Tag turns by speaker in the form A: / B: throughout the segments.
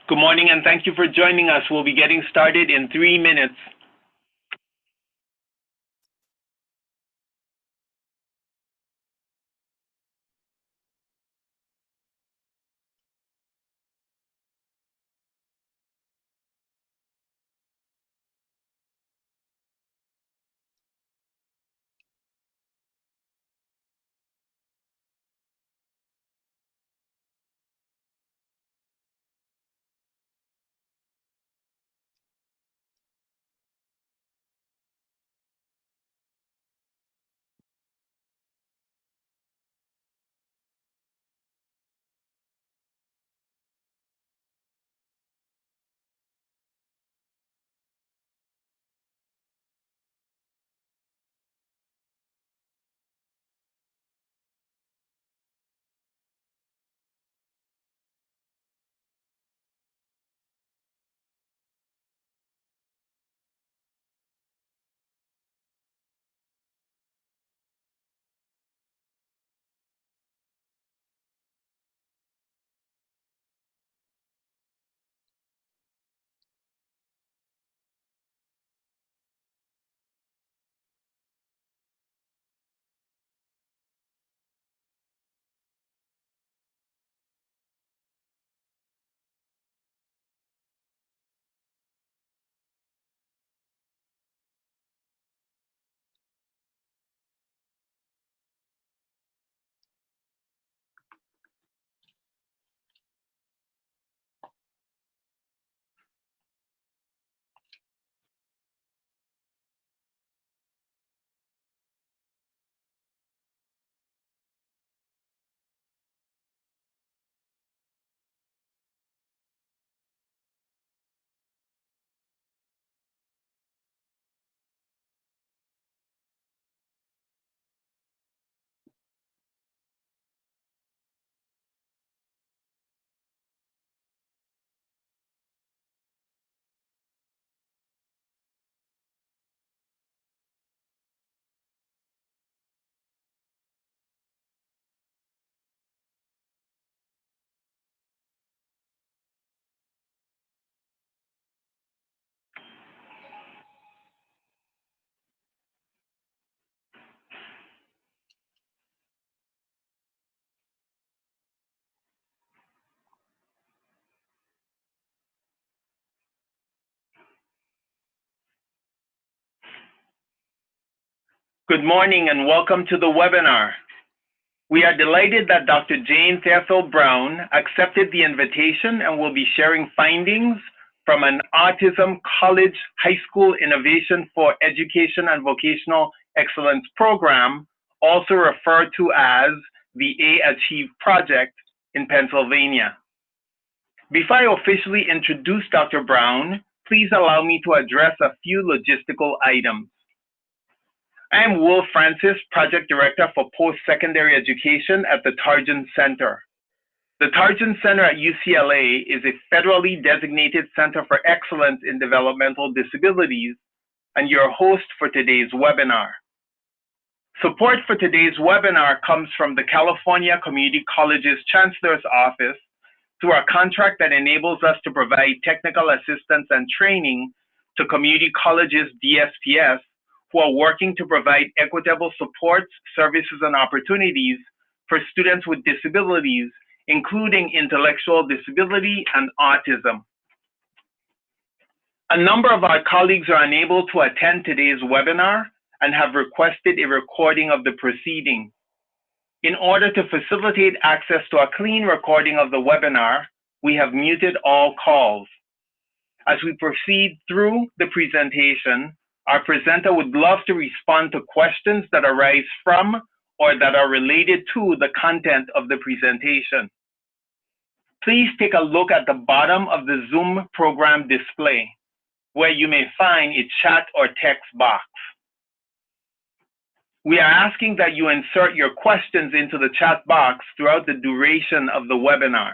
A: Good morning and thank you for joining us. We'll be getting started in 3 minutes. Good morning and welcome to the webinar. We are delighted that Dr. Jane Thierfeld Brown accepted the invitation and will be sharing findings from an Autism College High School Innovation for Education and Vocational Excellence Program, also referred to as the A-Achieve Project in Pennsylvania. Before I officially introduce Dr. Brown, please allow me to address a few logistical items. I am Will Francis, Project Director for Post-Secondary Education at the Tarjan Center. The Tarjan Center at UCLA is a federally designated Center for Excellence in Developmental Disabilities and your host for today's webinar. Support for today's webinar comes from the California Community Colleges Chancellor's Office through our contract that enables us to provide technical assistance and training to community colleges DSPS who are working to provide equitable supports, services, and opportunities for students with disabilities, including intellectual disability and autism. A number of our colleagues are unable to attend today's webinar and have requested a recording of the proceeding. In order to facilitate access to a clean recording of the webinar, we have muted all calls. As we proceed through the presentation, our presenter would love to respond to questions that arise from or that are related to the content of the presentation. Please take a look at the bottom of the Zoom program display, where you may find a chat or text box. We are asking that you insert your questions into the chat box throughout the duration of the webinar.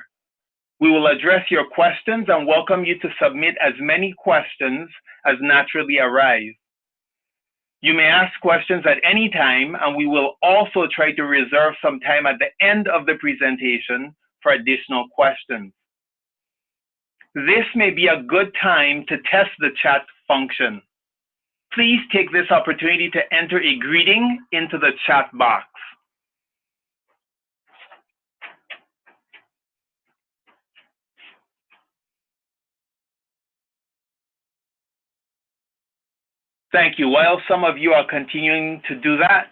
A: We will address your questions and welcome you to submit as many questions as naturally arise. You may ask questions at any time, and we will also try to reserve some time at the end of the presentation for additional questions. This may be a good time to test the chat function. Please take this opportunity to enter a greeting into the chat box. Thank you. While some of you are continuing to do that,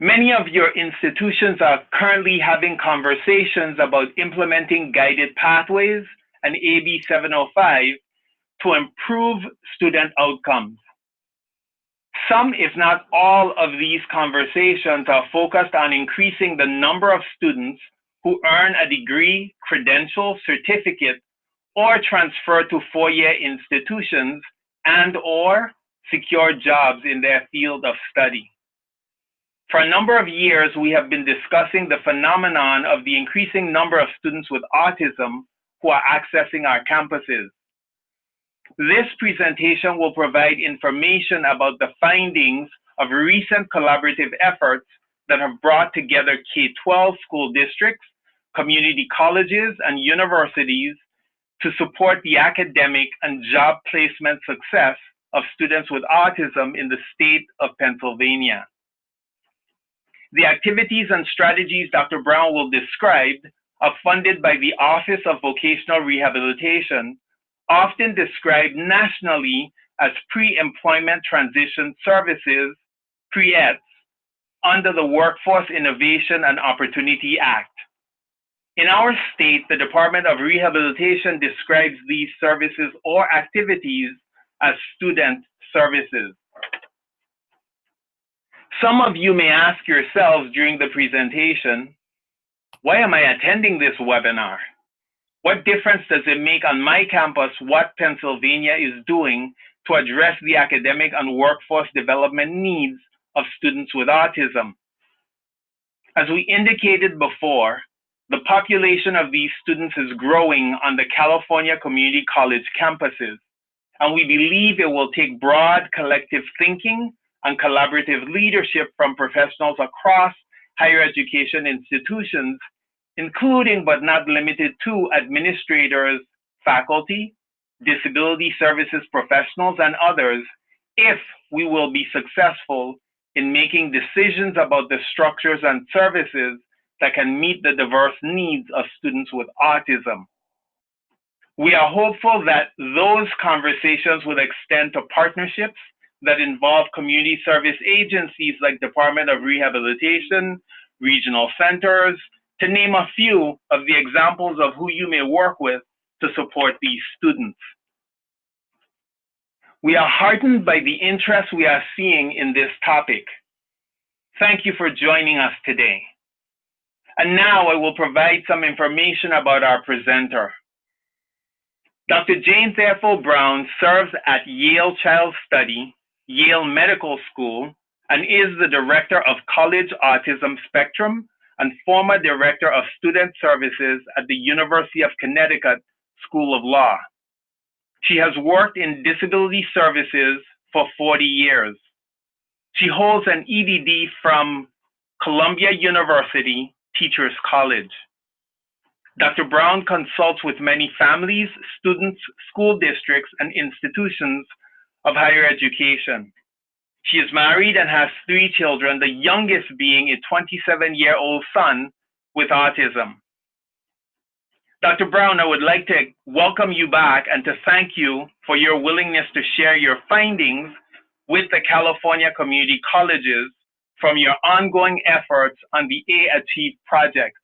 A: many of your institutions are currently having conversations about implementing guided pathways and AB 705 to improve student outcomes. Some, if not all, of these conversations are focused on increasing the number of students who earn a degree, credential, certificate, or transfer to four-year institutions and/or secure jobs in their field of study. For a number of years, we have been discussing the phenomenon of the increasing number of students with autism who are accessing our campuses. This presentation will provide information about the findings of recent collaborative efforts that have brought together K-12 school districts, community colleges, and universities to support the academic and job placement success of students with autism in the state of Pennsylvania. The activities and strategies Dr. Brown will describe are funded by the Office of Vocational Rehabilitation, often described nationally as Pre-Employment Transition Services, PREETS, under the Workforce Innovation and Opportunity Act. In our state, the Department of Rehabilitation describes these services or activities as student services. Some of you may ask yourselves during the presentation, why am I attending this webinar? What difference does it make on my campus what Pennsylvania is doing to address the academic and workforce development needs of students with autism? As we indicated before, the population of these students is growing on the California community college campuses, and we believe it will take broad collective thinking and collaborative leadership from professionals across higher education institutions, including but not limited to administrators, faculty, disability services professionals, and others, if we will be successful in making decisions about the structures and services that can meet the diverse needs of students with autism. We are hopeful that those conversations will extend to partnerships that involve community service agencies like Department of Rehabilitation, regional centers, to name a few of the examples of who you may work with to support these students. We are heartened by the interest we are seeing in this topic. Thank you for joining us today. And now I will provide some information about our presenter. Dr. Jane Thierfeld Brown serves at Yale Child Study, Yale Medical School, and is the Director of College Autism Spectrum and former Director of Student Services at the University of Connecticut School of Law. She has worked in disability services for 40 years. She holds an EDD from Columbia University Teachers College. Dr. Brown consults with many families, students, school districts, and institutions of higher education. She is married and has 3 children, the youngest being a 27-year-old son with autism. Dr. Brown, I would like to welcome you back and to thank you for your willingness to share your findings with the California community colleges from your ongoing efforts on the A-Achieve project.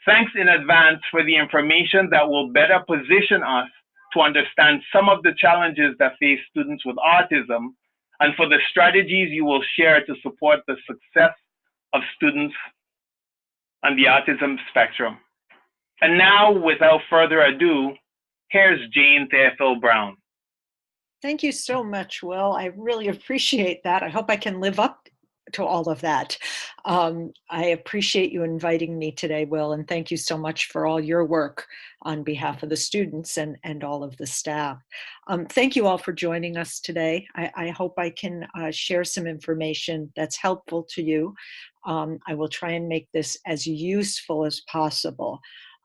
A: Thanks in advance for the information that will better position us to understand some of the challenges that face students with autism and for the strategies you will share to support the success of students on the autism spectrum. And now, without further ado, here's Jane Thierfeld Brown.
B: Thank you so much, Will. I really appreciate that. I hope I can live up to all of that. I appreciate you inviting me today, Will, and thank you so much for all your work on behalf of the students and all of the staff. Thank you all for joining us today. I hope I can share some information that's helpful to you. I will try and make this as useful as possible.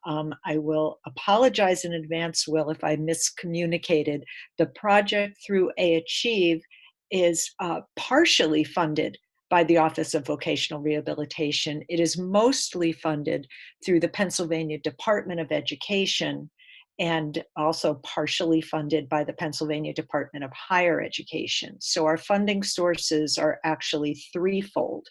B: I will apologize in advance, Will, if I miscommunicated. The project through Achieve is partially funded by the Office of Vocational Rehabilitation. It is mostly funded through the Pennsylvania Department of Education and also partially funded by the Pennsylvania Department of Higher Education. So our funding sources are actually threefold.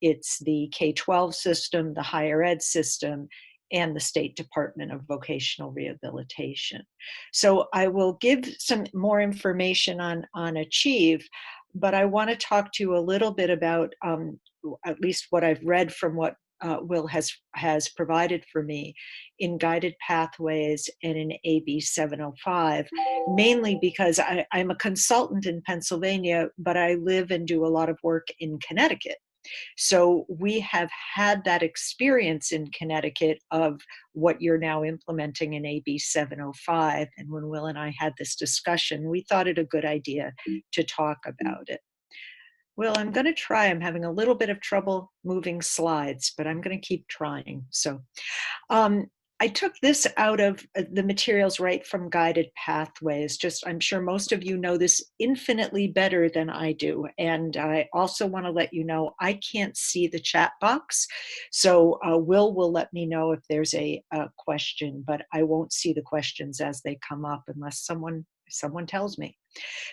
B: It's the K-12 system, the higher ed system, and the State Department of Vocational Rehabilitation. So I will give some more information on Achieve, but I want to talk to you a little bit about at least what I've read from what Will has provided for me in Guided Pathways and in AB 705, mainly because I'm a consultant in Pennsylvania, but I live and do a lot of work in Connecticut. So we have had that experience in Connecticut of what you're now implementing in AB 705. And when Will and I had this discussion, we thought it a good idea to talk about it. Will, I'm going to try. I'm having a little bit of trouble moving slides, but I'm going to keep trying. So I took this out of the materials right from Guided Pathways. Just, I'm sure most of you know this infinitely better than I do. And I also want to let you know I can't see the chat box. So Will let me know if there's a question, but I won't see the questions as they come up unless someone tells me.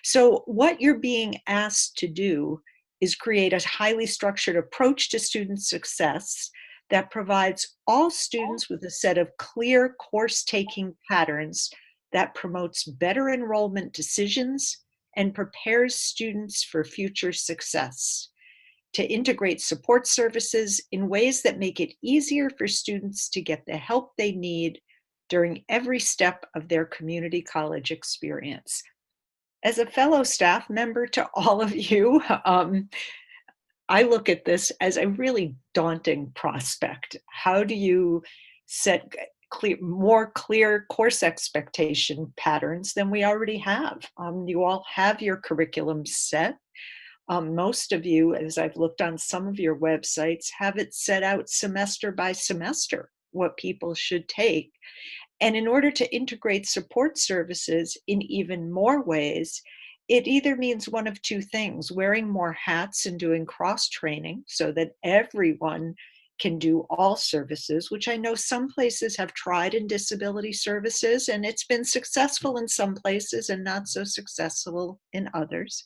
B: So what you're being asked to do is create a highly structured approach to student success that provides all students with a set of clear course-taking patterns that promotes better enrollment decisions and prepares students for future success. To integrate support services in ways that make it easier for students to get the help they need during every step of their community college experience. As a fellow staff member to all of you, I look at this as a really daunting prospect. How do you set more clear course expectation patterns than we already have? You all have your curriculum set. Most of you, as I've looked on some of your websites, have it set out semester by semester, what people should take. And in order to integrate support services in even more ways, it either means one of two things: wearing more hats and doing cross-training so that everyone can do all services, which I know some places have tried in disability services, and it's been successful in some places and not so successful in others.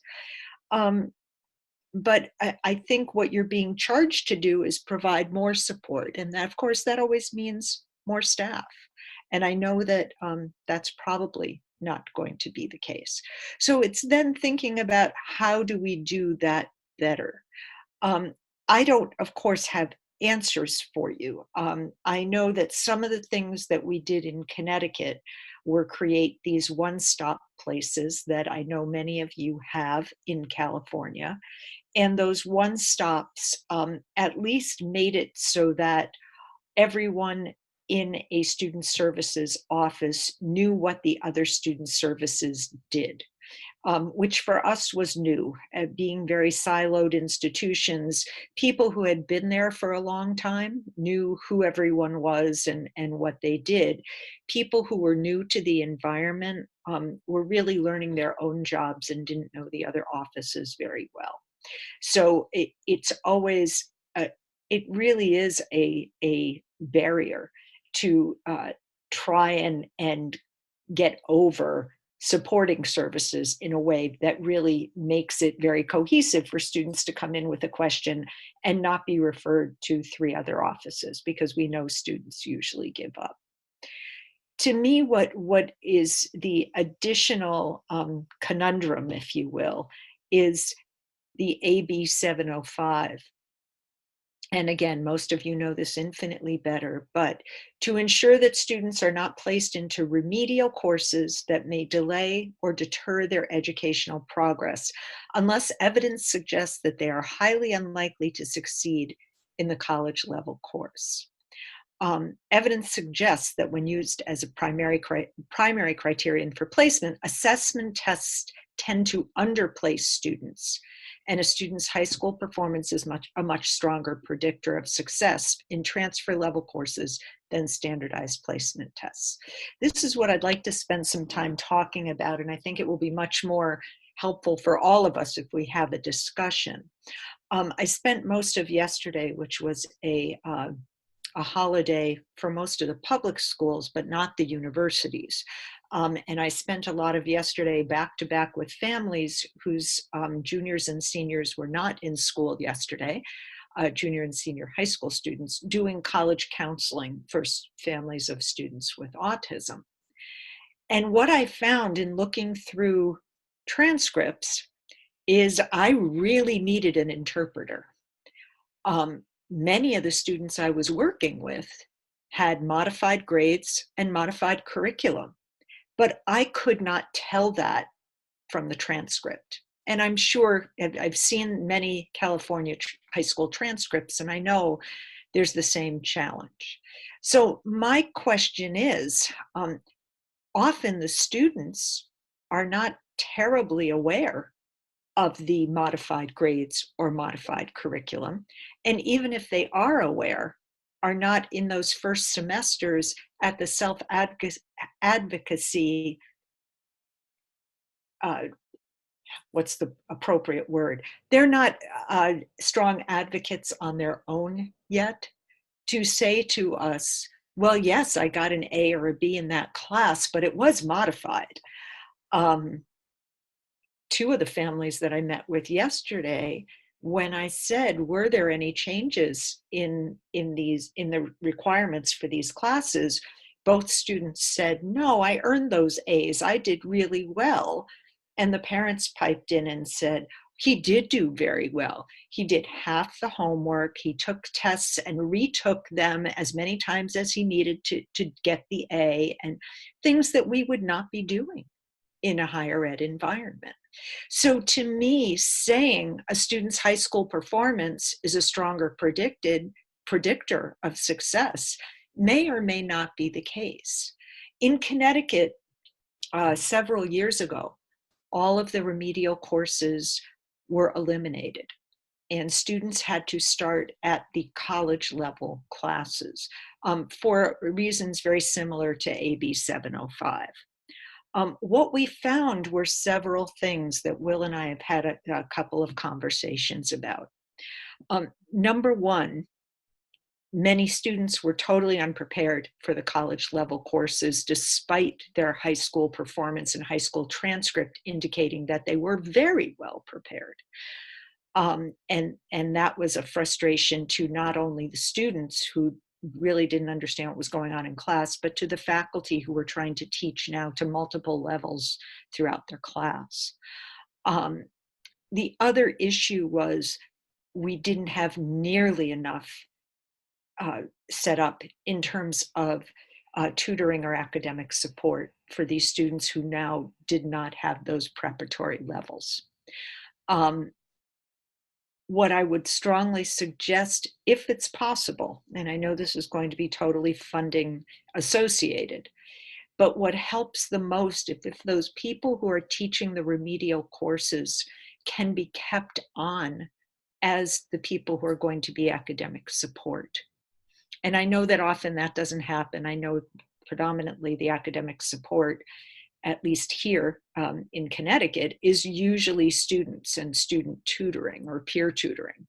B: But I think what you're being charged to do is provide more support. And that, of course, that always means more staff. And I know that that's probably not going to be the case. So it's then thinking about how do we do that better? I don't, of course, have answers for you. I know that some of the things that we did in Connecticut were create these one-stop places that I know many of you have in California. And those one-stops at least made it so that everyone in a student services office knew what the other student services did, which for us was new. Being very siloed institutions, people who had been there for a long time knew who everyone was and what they did. People who were new to the environment were really learning their own jobs and didn't know the other offices very well. So it's always, it really is a barrier to try and get over supporting services in a way that really makes it very cohesive for students to come in with a question and not be referred to 3 other offices, because we know students usually give up. To me, what is the additional conundrum, if you will, is the AB 705. And again, most of you know this infinitely better, but to ensure that students are not placed into remedial courses that may delay or deter their educational progress, unless evidence suggests that they are highly unlikely to succeed in the college level course. Evidence suggests that when used as a primary criterion for placement, assessment tests tend to underplace students And a student's high school performance is a much stronger predictor of success in transfer level courses than standardized placement tests. This is what I'd like to spend some time talking about, and I think it will be much more helpful for all of us if we have a discussion. I spent most of yesterday, which was a holiday for most of the public schools, but not the universities. And I spent a lot of yesterday back to back with families whose juniors and seniors were not in school yesterday, junior and senior high school students, doing college counseling for families of students with autism. And what I found in looking through transcripts is I really needed an interpreter. Many of the students I was working with had modified grades and modified curriculum, but I could not tell that from the transcript. And I'm sure I've seen many California high school transcripts, and I know there's the same challenge. So my question is, often the students are not terribly aware of the modified grades or modified curriculum. And even if they are aware, are not in those first semesters at the self-advocacy, what's the appropriate word? They're not strong advocates on their own yet to say to us, well, yes, I got an A or a B in that class, but it was modified. Two of the families that I met with yesterday, when I said, were there any changes in the requirements for these classes, both students said, no, I earned those A's. I did really well. And the parents piped in and said, he did do very well. He did half the homework. He took tests and retook them as many times as he needed to get the A, and things that we would not be doing in a higher ed environment. So to me, saying a student's high school performance is a stronger predictor of success may or may not be the case. In Connecticut, several years ago, all of the remedial courses were eliminated, and students had to start at the college level classes for reasons very similar to AB 705. What we found were several things that Will and I have had a couple of conversations about. Number one, many students were totally unprepared for the college level courses, despite their high school performance and high school transcript indicating that they were very well prepared. And that was a frustration to not only the students who really didn't understand what was going on in class, but to the faculty who were trying to teach now to multiple levels throughout their class. The other issue was we didn't have nearly enough set up in terms of tutoring or academic support for these students who now did not have those preparatory levels. What I would strongly suggest, if it's possible, and I know this is going to be totally funding associated, but what helps the most, if those people who are teaching the remedial courses can be kept on as the people who are going to be academic support. And I know that often that doesn't happen. I know predominantly the academic support, at least here in Connecticut, is usually students and student tutoring or peer tutoring.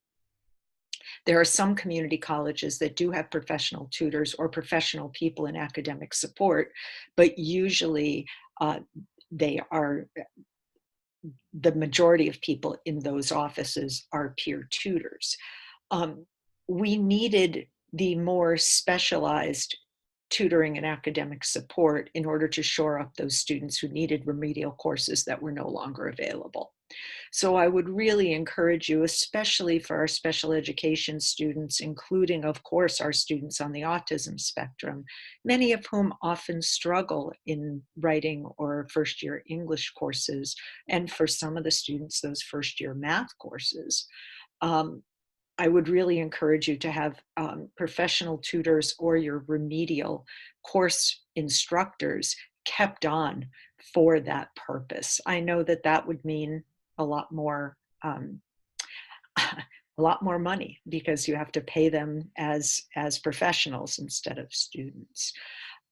B: There are some community colleges that do have professional tutors or professional people in academic support, but usually they are, the majority of people in those offices are peer tutors. We needed the more specialized tutoring and academic support in order to shore up those students who needed remedial courses that were no longer available. So I would really encourage you, especially for our special education students, including, of course, our students on the autism spectrum, many of whom often struggle in writing or first-year English courses, and for some of the students, those first-year math courses. I would really encourage you to have professional tutors or your remedial course instructors kept on for that purpose. I know that that would mean a lot more a lot more money because you have to pay them as professionals instead of students.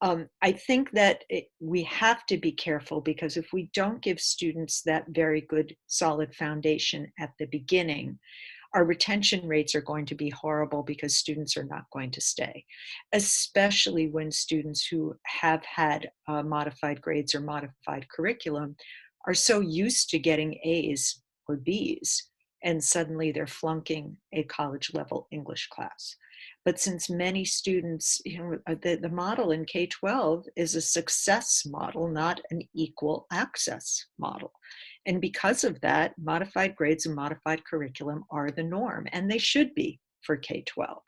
B: I think that we have to be careful, because if we don't give students that very good solid foundation at the beginning, our retention rates are going to be horrible because students are not going to stay, especially when students who have had modified grades or modified curriculum are so used to getting A's or B's, and suddenly they're flunking a college level English class. But since many students, the model in K-12 is a success model, not an equal access model. And because of that, modified grades and modified curriculum are the norm, and they should be for K-12.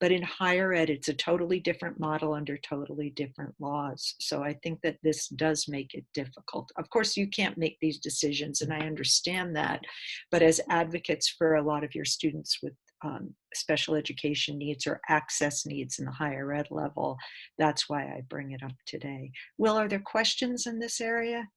B: But in higher ed, it's a totally different model under totally different laws. So I think that this does make it difficult. Of course, you can't make these decisions, and I understand that. But as advocates for a lot of your students with special education needs or access needs in the higher ed level, that's why I bring it up today. Will, are there questions in this area?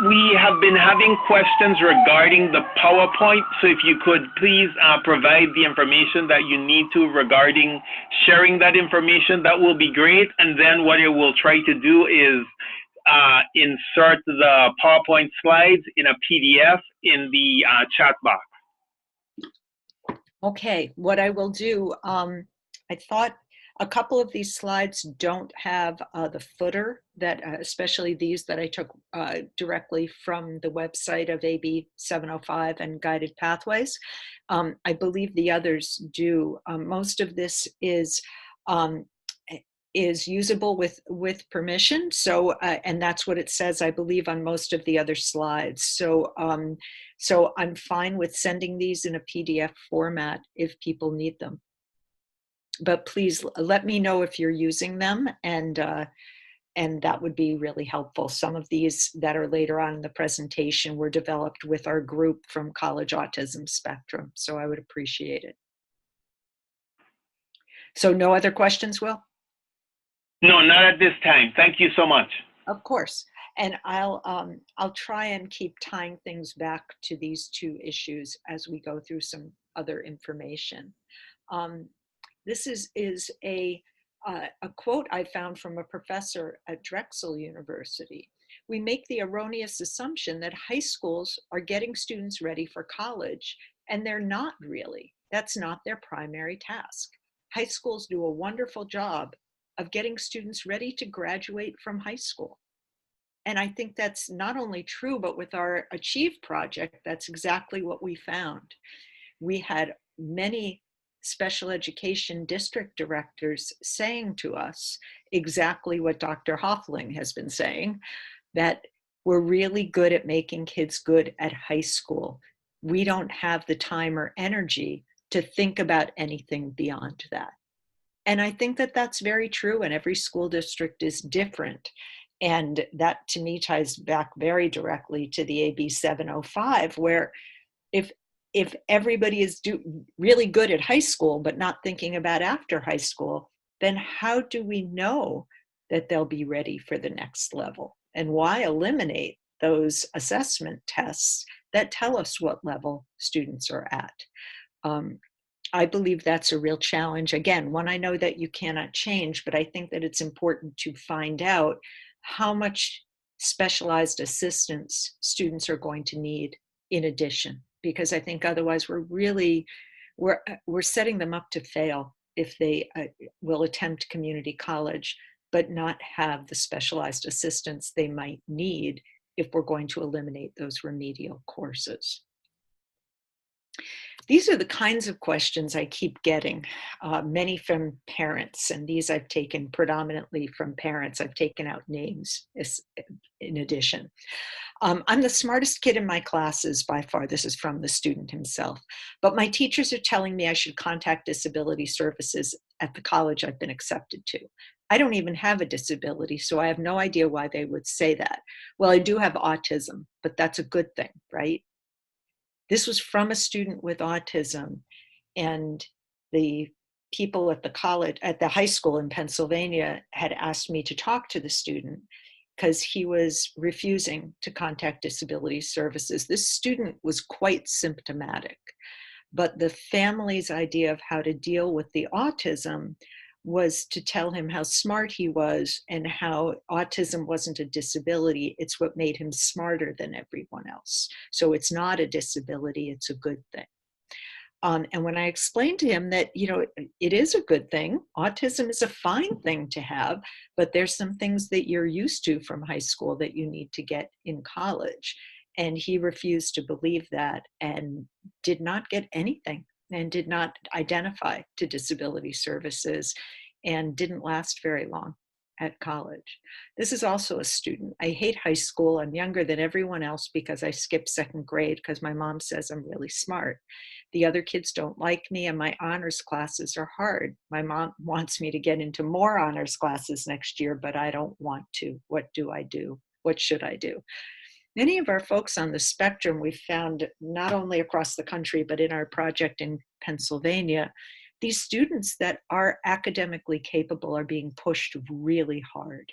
A: We have been having questions regarding the PowerPoint, so if you could please provide the information that you need to regarding sharing that information, that will be great. And then what I will try to do is insert the PowerPoint slides in a PDF in the chat box.
B: Okay, what I will do, I thought a couple of these slides don't have the footer that, especially these that I took directly from the website of AB 705 and Guided Pathways. I believe the others do. Most of this is usable with permission. So, and that's what it says, I believe, on most of the other slides. So, so I'm fine with sending these in a PDF format if people need them. But please let me know if you're using them, and that would be really helpful. Some of these that are later on in the presentation were developed with our group from College Autism Spectrum, so I would appreciate it. So no other questions, Will?
A: No, not at this time. Thank you so much.
B: Of course. And I'll try and keep tying things back to these two issues as we go through some other information. This is a quote I found from a professor at Drexel University. We make the erroneous assumption that high schools are getting students ready for college, and they're not really. That's not their primary task. High schools do a wonderful job of getting students ready to graduate from high school. And I think that's not only true, but with our Achieve project, that's exactly what we found. We had many special education district directors saying to us exactly what Dr. Hoffling has been saying, that we're really good at making kids good at high school. We don't have the time or energy to think about anything beyond that. And I think that that's very true, and every school district is different. And that to me ties back very directly to the AB 705, where if everybody is really good at high school but not thinking about after high school, then how do we know that they'll be ready for the next level? And why eliminate those assessment tests that tell us what level students are at? I believe that's a real challenge. Again, one I know that you cannot change, but I think that it's important to find out how much specialized assistance students are going to need in addition, because I think otherwise we're setting them up to fail if they will attempt community college but not have the specialized assistance they might need if we're going to eliminate those remedial courses. These are the kinds of questions I keep getting, many from parents, and these I've taken predominantly from parents. I've taken out names in addition. I'm the smartest kid in my classes by far. This is from the student himself. But my teachers are telling me I should contact disability services at the college I've been accepted to. I don't even have a disability, so I have no idea why they would say that. Well, I do have autism, but that's a good thing, right? This was from a student with autism, and the people at the college, at the high school in Pennsylvania, had asked me to talk to the student. because he was refusing to contact disability services. This student was quite symptomatic, but the family's idea of how to deal with the autism was to tell him how smart he was and how autism wasn't a disability. It's what made him smarter than everyone else. So it's not a disability, it's a good thing. And when I explained to him that, it is a good thing, autism is a fine thing to have, but there's some things that you're used to from high school that you need to get in college. And he refused to believe that and did not get anything and did not identify to disability services and didn't last very long at college. This is also a student. I hate high school. I'm younger than everyone else because I skipped second grade because my mom says I'm really smart. The other kids don't like me, and my honors classes are hard. My mom wants me to get into more honors classes next year, but I don't want to. What do I do? What should I do? Many of our folks on the spectrum, we've found not only across the country, but in our project in Pennsylvania, these students that are academically capable are being pushed really hard.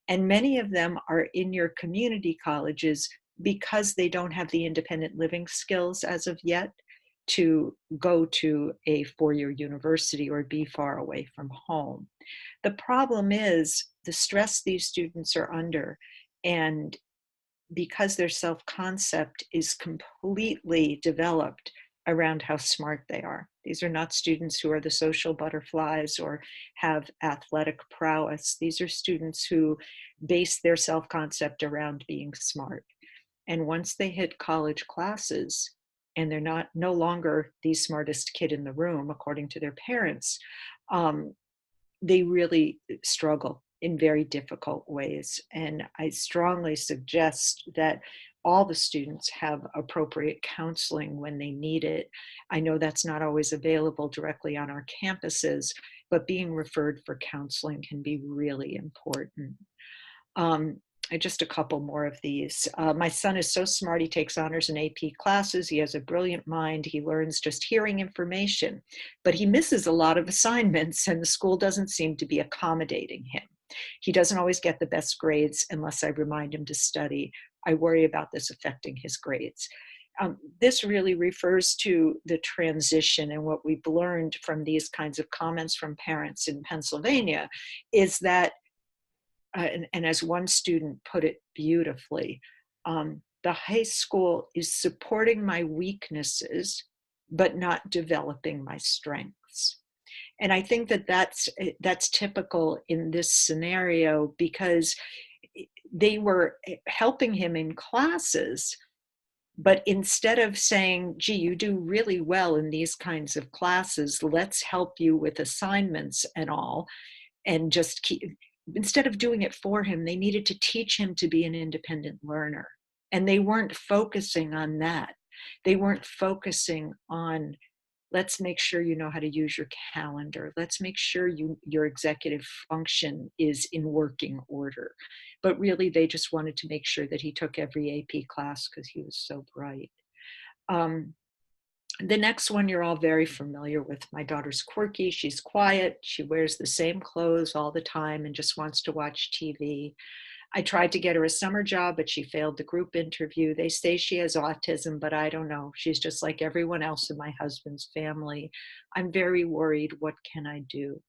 B: And many of them are in your community colleges because they don't have the independent living skills as of yet to go to a four-year university or be far away from home. The problem is the stress these students are under, and because their self-concept is completely developed around how smart they are. These are not students who are the social butterflies or have athletic prowess. These are students who base their self-concept around being smart. And once they hit college classes, and they're no longer the smartest kid in the room, according to their parents, they really struggle in very difficult ways. And I strongly suggest that all the students have appropriate counseling when they need it. I know that's not always available directly on our campuses, but being referred for counseling can be really important. Just a couple more of these. My son is so smart, he takes honors and AP classes. He has a brilliant mind. He learns just hearing information, but he misses a lot of assignments and the school doesn't seem to be accommodating him. He doesn't always get the best grades unless I remind him to study. I worry about this affecting his grades. This really refers to the transition, and what we've learned from these kinds of comments from parents in Pennsylvania is that and as one student put it beautifully, the high school is supporting my weaknesses, but not developing my strengths. And I think that that's typical in this scenario because they were helping him in classes, but instead of saying, gee, you do really well in these kinds of classes, let's help you with assignments and all, and just keep, instead of doing it for him, they needed to teach him to be an independent learner. And they weren't focusing on that. They weren't focusing on, let's make sure you know how to use your calendar. Let's make sure your executive function is in working order. But really, they just wanted to make sure that he took every AP class because he was so bright. The next one you're all very familiar with. My daughter's quirky, she's quiet, she wears the same clothes all the time and just wants to watch TV. I tried to get her a summer job, but she failed the group interview. They say she has autism, but I don't know. She's just like everyone else in my husband's family. I'm very worried. What can I do?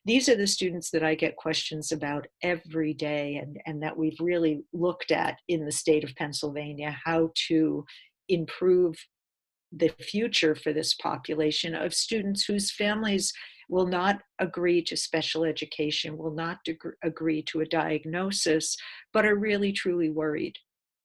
B: These are the students that I get questions about every day and that we've really looked at in the state of Pennsylvania, how to improve the future for this population of students whose families will not agree to special education, will not agree to a diagnosis, but are really truly worried.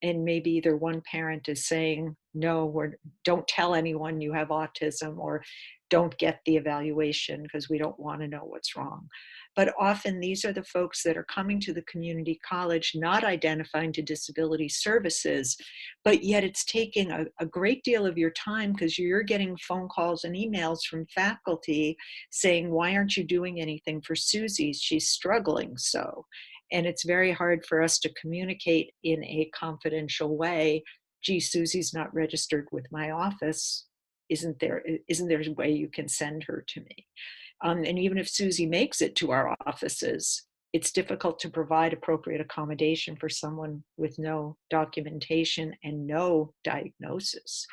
B: And maybe either one parent is saying, no, don't tell anyone you have autism, or don't get the evaluation because we don't want to know what's wrong. But often these are the folks that are coming to the community college, not identifying to disability services, but yet it's taking a great deal of your time because you're getting phone calls and emails from faculty saying, why aren't you doing anything for Susie? She's struggling so. And it's very hard for us to communicate in a confidential way. Gee, Susie's not registered with my office. Isn't there a way you can send her to me? And even if Susie makes it to our offices, It's difficult to provide appropriate accommodation for someone with no documentation and no diagnosis.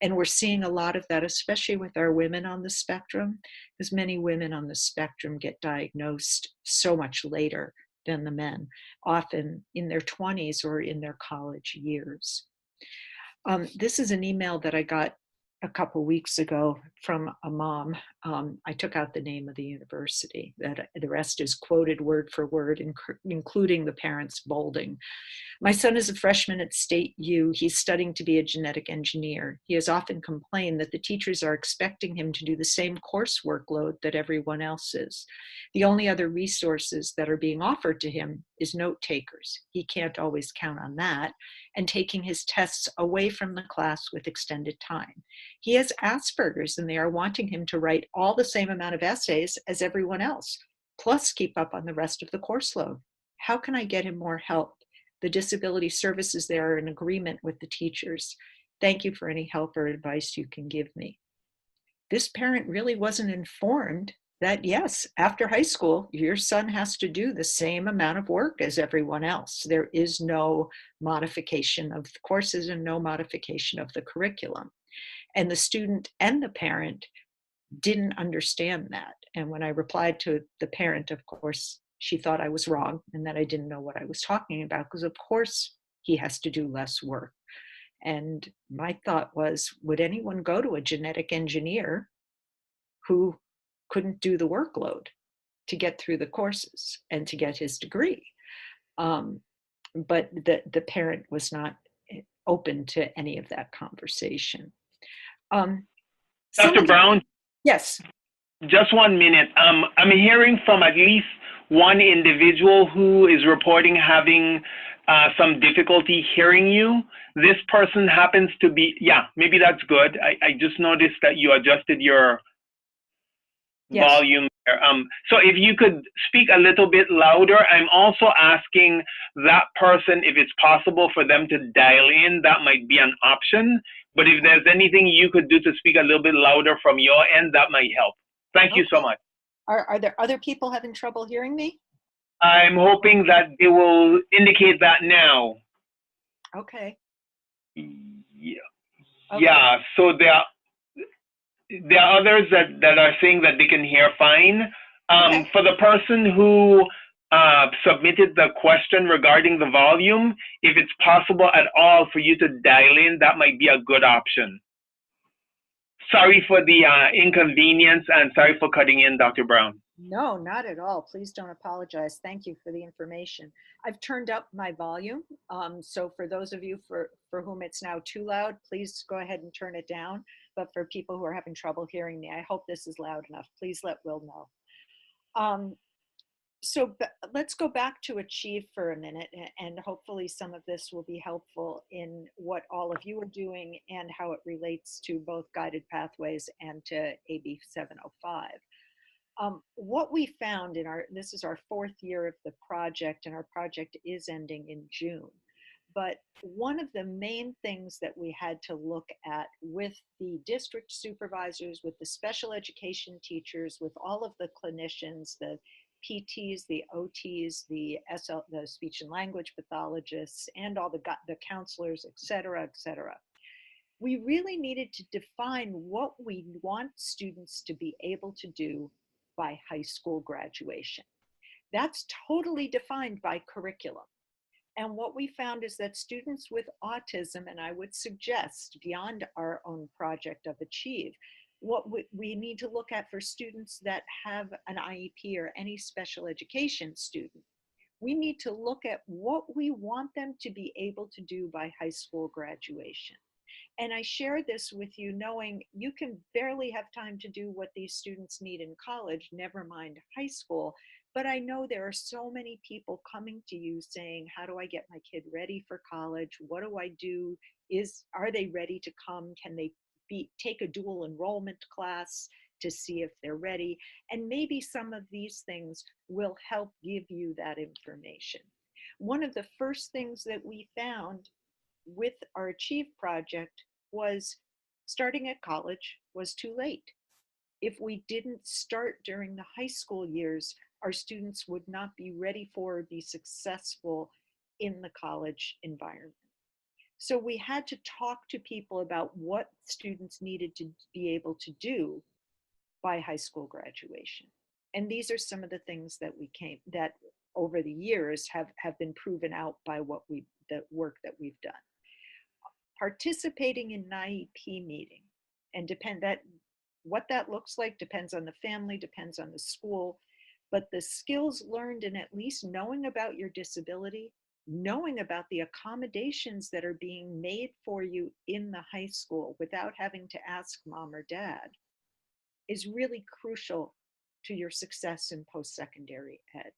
B: And we're seeing a lot of that, especially with our women on the spectrum, because many women on the spectrum get diagnosed so much later than the men, often in their 20s or in their college years. This is an email that I got a couple weeks ago from a mom. I took out the name of the university. That the rest is quoted word for word, including the parents bolding. My son is a freshman at State U. He's studying to be a genetic engineer. He has often complained that the teachers are expecting him to do the same course workload that everyone else is. The only other resources that are being offered to him is note takers. He can't always count on that, and taking his tests away from the class with extended time. He has Asperger's, and they are wanting him to write all the same amount of essays as everyone else, plus keep up on the rest of the course load. How can I get him more help? The disability services there are in agreement with the teachers. Thank you for any help or advice you can give me. This parent really wasn't informed that, yes, after high school, your son has to do the same amount of work as everyone else. There is no modification of the courses and no modification of the curriculum. And the student and the parent didn't understand that. And when I replied to the parent, of course, she thought I was wrong and that I didn't know what I was talking about, because of course he has to do less work. And my thought was, would anyone go to a genetic engineer who couldn't do the workload to get through the courses and to get his degree? But the parent was not open to any of that conversation.
A: Dr. Brown?
B: Yes.
A: Just 1 minute. I'm hearing from at least one individual who is reporting having some difficulty hearing you. This person happens to be, yeah, maybe that's good. I just noticed that you adjusted your volume there. So if you could speak a little bit louder. I'm also asking that person if it's possible for them to dial in. That might be an option. But if there's anything you could do to speak a little bit louder from your end, that might help. Thank you so much.
B: Are there other people having trouble hearing me?
A: I'm hoping that they will indicate that now.
B: Okay.
A: Yeah.
B: Okay.
A: Yeah. So there are others that are saying that they can hear fine.
B: Okay.
A: For the person who submitted the question regarding the volume, if it's possible at all for you to dial in, that might be a good option. Sorry for the inconvenience and sorry for cutting in, Dr. Brown.
B: No, not at all. Please don't apologize. Thank you for the information. I've turned up my volume. So for those of you for whom it's now too loud, please go ahead and turn it down. But for people who are having trouble hearing me, I hope this is loud enough. Please let Will know. So let's go back to Achieve for a minute, and hopefully some of this will be helpful in what all of you are doing and how it relates to both Guided Pathways and to AB 705. What we found this is our 4th year of the project, and our project is ending in June. But one of the main things that we had to look at with the district supervisors, with the special education teachers, with all of the clinicians, the PTs, the OTs, the speech and language pathologists, and all the counselors, et cetera, we really needed to define what we want students to be able to do by high school graduation. That's totally defined by curriculum. And what we found is that students with autism, and I would suggest beyond our own project of Achieve, what we need to look at for students that have an IEP or any special education student, we need to look at what we want them to be able to do by high school graduation. And I share this with you knowing you can barely have time to do what these students need in college, never mind high school. But I know there are so many people coming to you saying, how do I get my kid ready for college? What do I do? Are they ready to come? Can they take a dual enrollment class to see if they're ready? And maybe some of these things will help give you that information. One of the first things that we found with our Achieve project was starting at college was too late. If we didn't start during the high school years, our students would not be ready for or be successful in the college environment. So we had to talk to people about what students needed to be able to do by high school graduation. And these are some of the things that over the years have been proven out by the work that we've done. Participating in an IEP meeting, and what that looks like depends on the family, depends on the school, but the skills learned in at least knowing about your disability, knowing about the accommodations that are being made for you in the high school without having to ask mom or dad, is really crucial to your success in post-secondary ed.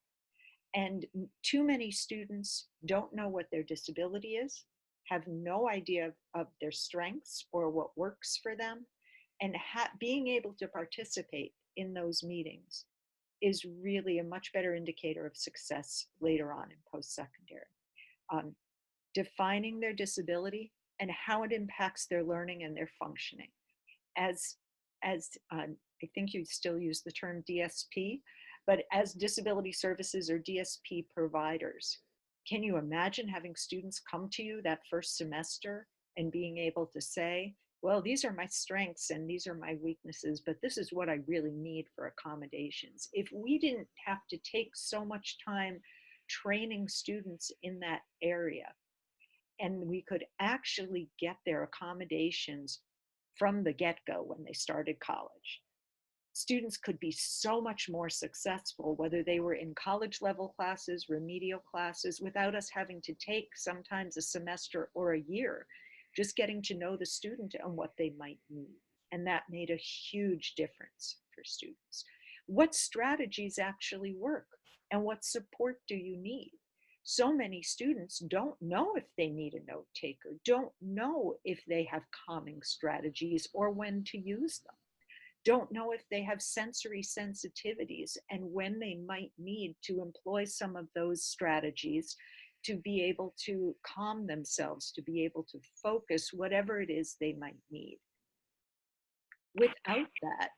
B: And too many students don't know what their disability is, have no idea of their strengths or what works for them, and being able to participate in those meetings is really a much better indicator of success later on in post-secondary. Defining their disability and how it impacts their learning and their functioning. As I think you still use the term DSP, but as disability services or DSP providers, can you imagine having students come to you that first semester and being able to say, well, these are my strengths and these are my weaknesses, but this is what I really need for accommodations. If we didn't have to take so much time training students in that area, and we could actually get their accommodations from the get-go when they started college, students could be so much more successful, whether they were in college level classes, remedial classes, without us having to take sometimes a semester or a year, just getting to know the student and what they might need. And that made a huge difference for students. What strategies actually work and what support do you need? So many students don't know if they need a note taker, don't know if they have calming strategies or when to use them, don't know if they have sensory sensitivities and when they might need to employ some of those strategies to be able to calm themselves, to be able to focus, whatever it is they might need. Without that,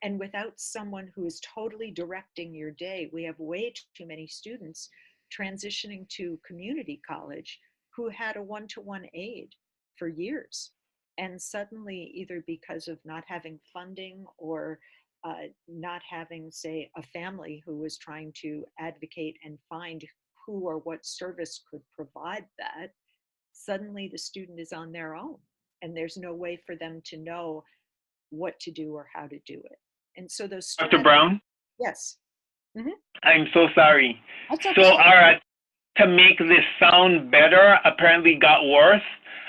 B: and without someone who is totally directing your day, we have way too many students transitioning to community college who had a one-to-one aide for years. And suddenly, either because of not having funding or not having, say, a family who was trying to advocate and find who or what service could provide that, suddenly the student is on their own. And there's no way for them to know what to do or how to do it. And so those
A: Dr. Brown?
B: Yes. Mm-hmm.
A: I'm so sorry.
B: That's okay.
A: So our to make this sound better apparently got worse.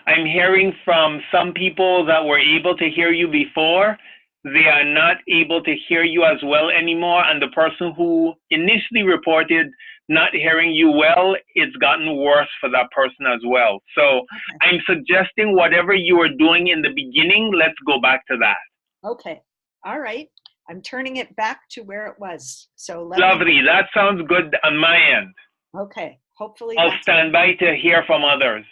A: I'm hearing from some people that were able to hear you before, they are not able to hear you as well anymore. And the person who initially reported not hearing you well, it's gotten worse for that person as well. So okay. I'm suggesting whatever you were doing in the beginning, let's go back to that.
B: Okay. All right. I'm turning it back to where it was. So
A: Lovely. That sounds good on my end.
B: Okay. Hopefully
A: I'll stand by to hear from others.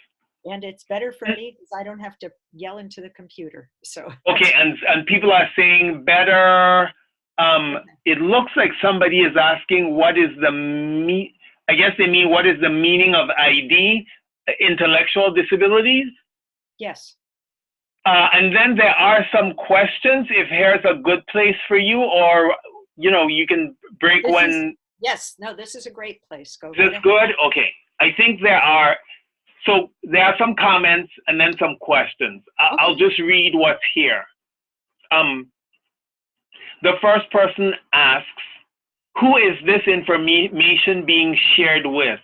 B: And it's better for me because I don't have to yell into the computer. So
A: okay, and people are saying better. It looks like somebody is asking what is the I guess they mean what is the meaning of ID, intellectual disabilities?
B: Yes.
A: And then there are some questions. If here's a good place for you, or you can break
B: Yes. No, this is a great place. Go.
A: Is this good? Okay. I think there are. So there are some comments and then some questions. Okay. I'll just read what's here. The first person asks, who is this information being shared with?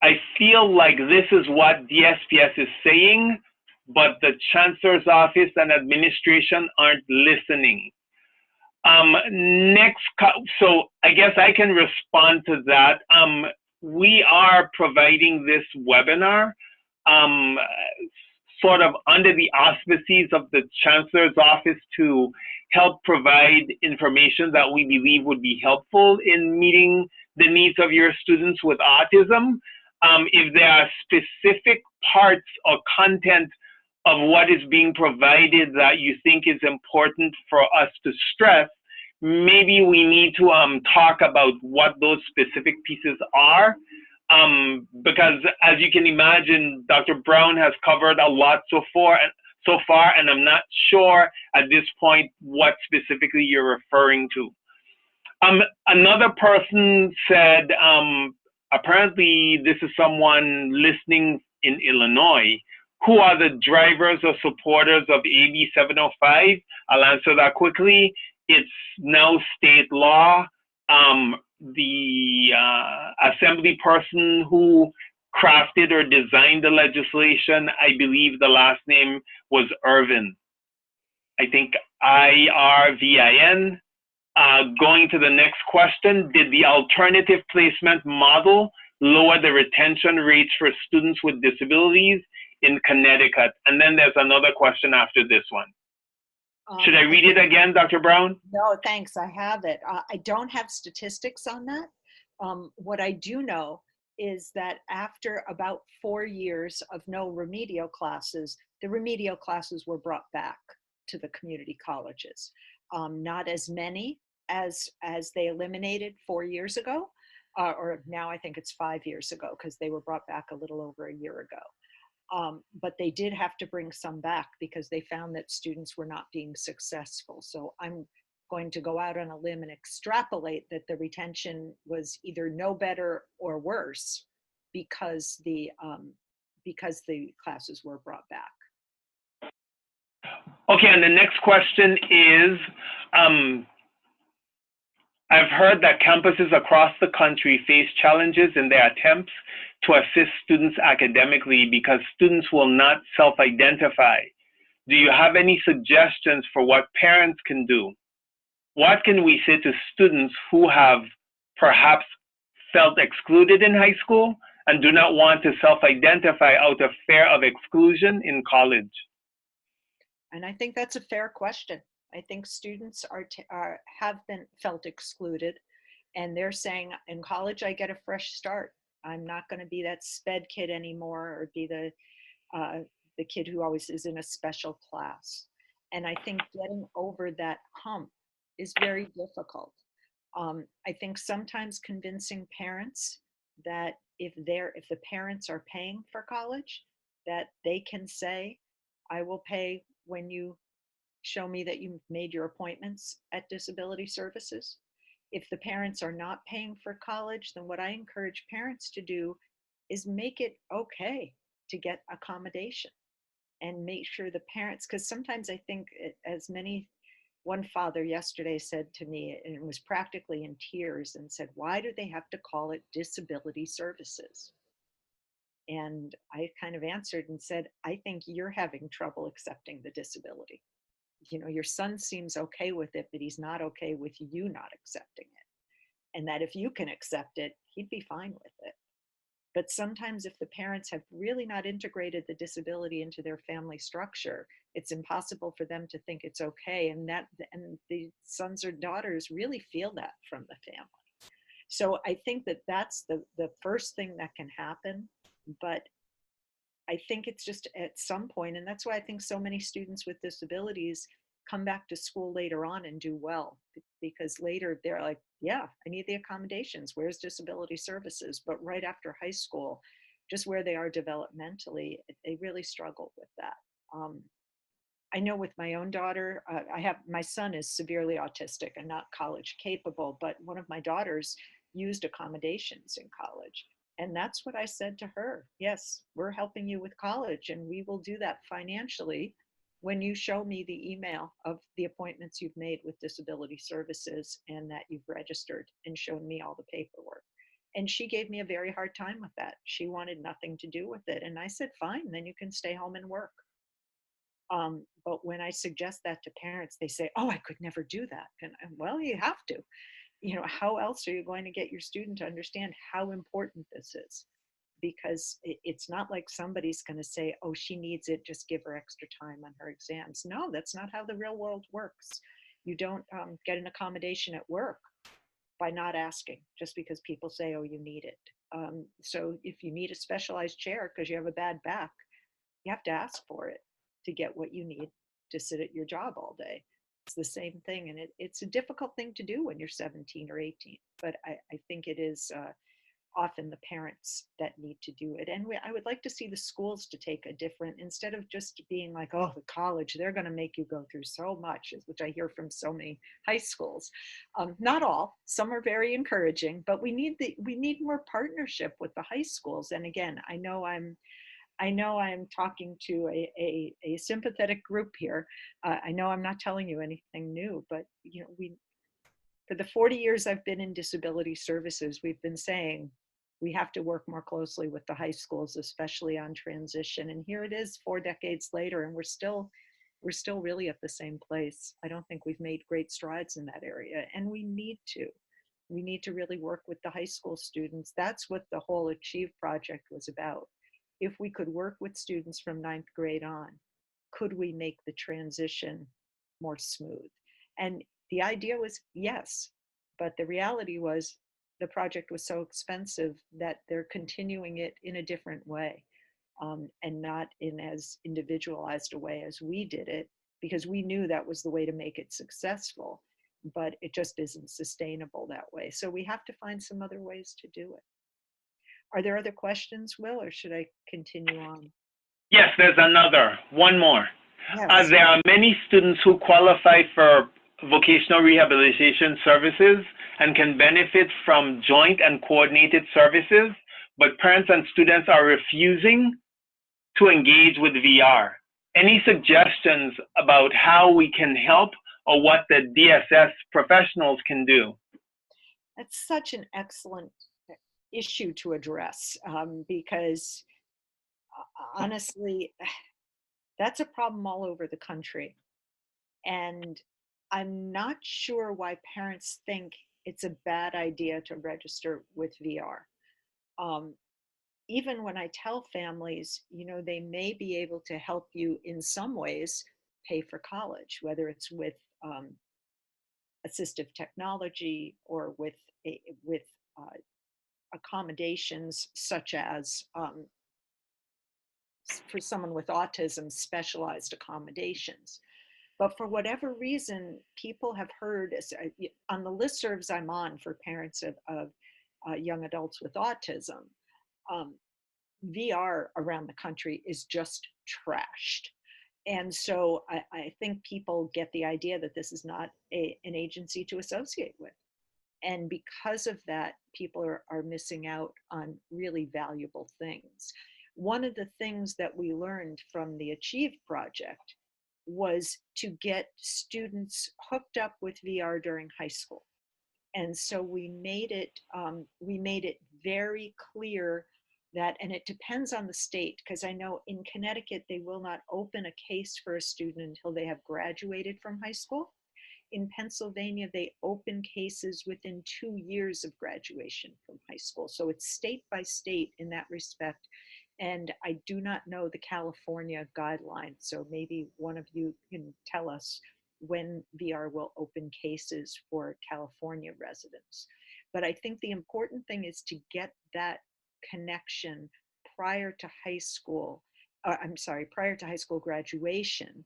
A: I feel like this is what DSPS is saying, but the Chancellor's Office and administration aren't listening. So I guess I can respond to that. We are providing this webinar sort of under the auspices of the Chancellor's Office to help provide information that we believe would be helpful in meeting the needs of your students with autism. If there are specific parts or content of what is being provided that you think is important for us to stress, maybe we need to talk about what those specific pieces are. Because as you can imagine, Dr. Brown has covered a lot so far, and I'm not sure at this point what specifically you're referring to. Another person said, apparently this is someone listening in Illinois. Who are the drivers or supporters of AB 705? I'll answer that quickly. It's now state law. The assembly person who crafted or designed the legislation, I believe the last name was Irvin. I think IRVIN. Going to the next question, did the alternative placement model lower the retention rates for students with disabilities in Connecticut? And then there's another question after this one. Should I read it again, Dr. Brown?
B: No, thanks. I have it. I don't have statistics on that. What I do know is that after about 4 years of no remedial classes, the remedial classes were brought back to the community colleges. Not as many as they eliminated 4 years ago, or now I think it's 5 years ago, because they were brought back a little over a year ago. But they did have to bring some back because they found that students were not being successful. So I'm going to go out on a limb and extrapolate that the retention was either no better or worse because the classes were brought back.
A: Okay, and the next question is, I've heard that campuses across the country face challenges in their attempts to assist students academically because students will not self-identify. Do you have any suggestions for what parents can do? What can we say to students who have perhaps felt excluded in high school and do not want to self-identify out of fear of exclusion in college?
B: And I think that's a fair question. I think students have been felt excluded, and they're saying, in college, I get a fresh start. I'm not going to be that sped kid anymore, or be the kid who always is in a special class. And I think getting over that hump is very difficult. I think sometimes convincing parents that if the parents are paying for college, that they can say, I will pay when you show me that you've made your appointments at disability services. If the parents are not paying for college, then what I encourage parents to do is make it okay to get accommodation and make sure the parents, because sometimes I think one father yesterday said to me, and it was practically in tears, and said, why do they have to call it disability services? And I kind of answered and said, I think you're having trouble accepting the disability. Your son seems okay with it, but he's not okay with you not accepting it. And that if you can accept it, he'd be fine with it. But sometimes if the parents have really not integrated the disability into their family structure, it's impossible for them to think it's okay. And the sons or daughters really feel that from the family. So I think that's the first thing that can happen. But I think it's just at some point, and that's why I think so many students with disabilities come back to school later on and do well, because later they're like, yeah, I need the accommodations. Where's disability services? But right after high school, just where they are developmentally, they really struggle with that. I know with my own daughter, my son is severely autistic and not college capable, but one of my daughters used accommodations in college. And that's what I said to her. Yes, we're helping you with college, and we will do that financially when you show me the email of the appointments you've made with disability services and that you've registered and shown me all the paperwork. And she gave me a very hard time with that. She wanted nothing to do with it. And I said, fine, then you can stay home and work. But when I suggest that to parents, they say, oh, I could never do that. And well, you have to. How else are you going to get your student to understand how important this is? Because it's not like somebody's going to say, oh, she needs it, just give her extra time on her exams. No, that's not how the real world works. You don't get an accommodation at work by not asking, just because people say, oh, you need it. So if you need a specialized chair because you have a bad back, you have to ask for it to get what you need to sit at your job all day. the same thing. And it's a difficult thing to do when you're 17 or 18, but I think it is often the parents that need to do it. And I would like to see the schools to take a different, instead of just being like, oh, the college, they're going to make you go through so much, which I hear from so many high schools. Not all, some are very encouraging, but we need more partnership with the high schools. And again, I know I'm talking to a sympathetic group here. I know I'm not telling you anything new, but for the 40 years I've been in disability services, we've been saying we have to work more closely with the high schools, especially on transition. And here it is 4 decades later, and we're still really at the same place. I don't think we've made great strides in that area, and we need to. We need to really work with the high school students. That's what the whole Achieve project was about. If we could work with students from 9th grade on, could we make the transition more smooth? And the idea was yes, but the reality was the project was so expensive that they're continuing it in a different way, and not in as individualized a way as we did it, because we knew that was the way to make it successful, but it just isn't sustainable that way. So we have to find some other ways to do it. Are there other questions, Will, or should I continue on?
A: Yes, there's one more.
B: Yes.
A: There are many students who qualify for vocational rehabilitation services and can benefit from joint and coordinated services, but parents and students are refusing to engage with VR. Any suggestions about how we can help or what the DSS professionals can do?
B: That's such an excellent issue to address, because honestly, that's a problem all over the country. And I'm not sure why parents think it's a bad idea to register with VR. Even when I tell families, they may be able to help you in some ways pay for college, whether it's with assistive technology or with accommodations such as, for someone with autism, specialized accommodations. But for whatever reason, people have heard, on the listservs I'm on for parents of young adults with autism, VR around the country is just trashed. And so I think people get the idea that this is not an agency to associate with. And because of that, people are missing out on really valuable things. One of the things that we learned from the Achieve project was to get students hooked up with VR during high school. And so we made it very clear that, and it depends on the state, because I know in Connecticut, they will not open a case for a student until they have graduated from high school. In Pennsylvania, they open cases within 2 years of graduation from high school. So it's state by state in that respect. And I do not know the California guidelines. So maybe one of you can tell us when VR will open cases for California residents. But I think the important thing is to get that connection prior to high school, prior to high school graduation,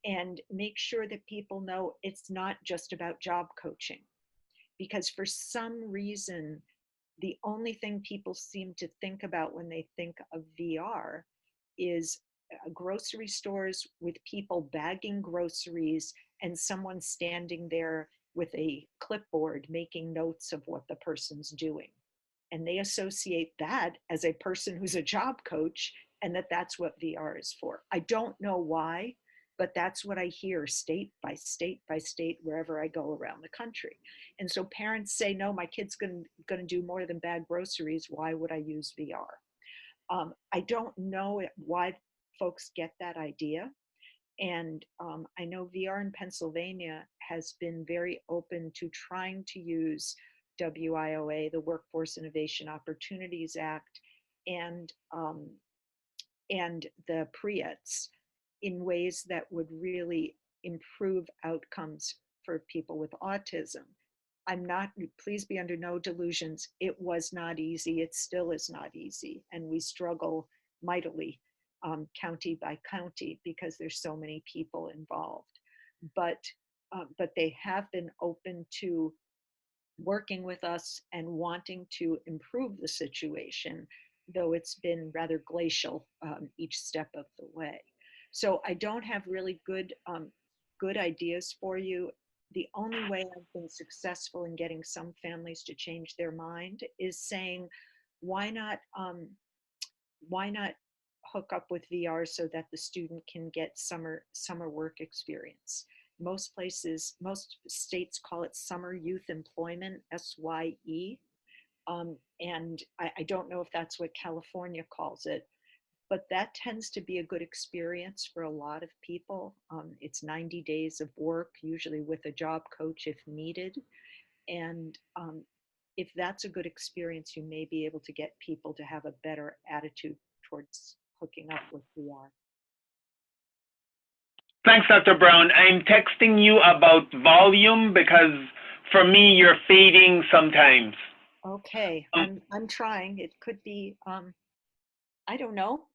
B: and make sure that people know it's not just about job coaching. Because for some reason, the only thing people seem to think about when they think of VR is grocery stores with people bagging groceries and someone standing there with a clipboard making notes of what the person's doing. And they associate that as a person who's a job coach, and that's what VR is for. I don't know why, but that's what I hear state by state by state wherever I go around the country. And so parents say, no, my kid's going to do more than bag groceries. Why would I use VR? I don't know why folks get that idea. And I know VR in Pennsylvania has been very open to trying to use WIOA, the Workforce Innovation Opportunities Act, and the PREATs in ways that would really improve outcomes for people with autism. Please be under no delusions, it was not easy, it still is not easy, and we struggle mightily county by county because there's so many people involved. But but they have been open to working with us and wanting to improve the situation, though it's been rather glacial each step of the way. So I don't have really good ideas for you. The only way I've been successful in getting some families to change their mind is saying, why not hook up with VR so that the student can get summer work experience. Most states call it summer youth employment, SYE. And I don't know if that's what California calls it, but that tends to be a good experience for a lot of people. It's 90 days of work, usually with a job coach if needed. And if that's a good experience, you may be able to get people to have a better attitude towards hooking up with VR.
A: Thanks, Dr. Brown. I'm texting you about volume because for me, you're fading sometimes.
B: Okay, I'm trying. It could be, I don't know.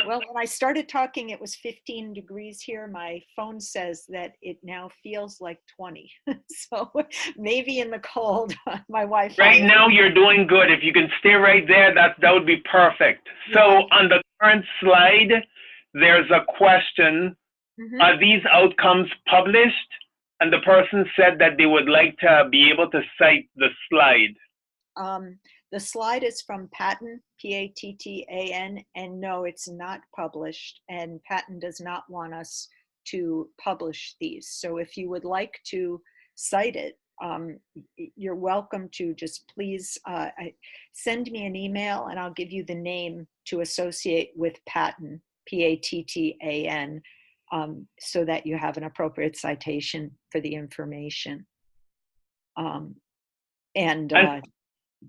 B: Well, when I started talking, it was 15 degrees here. My phone says that it now feels like 20. So maybe in the cold, my Wi-Fi.
A: Right now, you're doing good. If you can stay right there, that would be perfect. So on the current slide, there's a question. Are these outcomes published? And the person said that they would like to be able to cite the slide.
B: The slide is from Patton, P-A-T-T-A-N, and no, it's not published, and Patton does not want us to publish these. So if you would like to cite it, you're welcome to. Just please send me an email and I'll give you the name to associate with Patton, P-A-T-T-A-N, so that you have an appropriate citation for the information.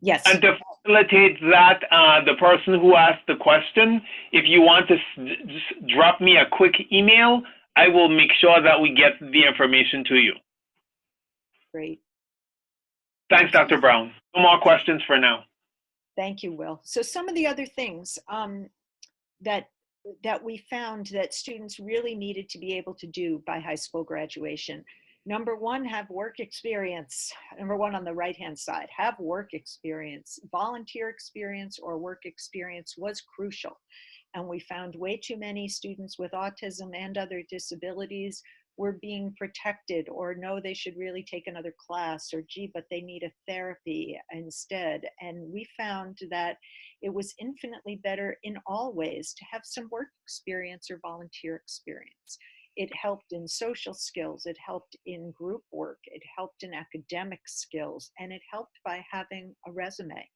B: Yes.
A: And to facilitate that, the person who asked the question, if you want to just drop me a quick email, I will make sure that we get the information to you.
B: Great.
A: Thanks, Dr. Brown. No more questions for now.
B: Thank you, Will. So some of the other things that we found that students really needed to be able to do by high school graduation. Number one, have work experience. Number one on the right-hand side, have work experience. Volunteer experience or work experience was crucial. And we found way too many students with autism and other disabilities were being protected, or no, they should really take another class, or gee, but they need a therapy instead. And we found that it was infinitely better in all ways to have some work experience or volunteer experience. It helped in social skills, it helped in group work, it helped in academic skills, and it helped by having a resume.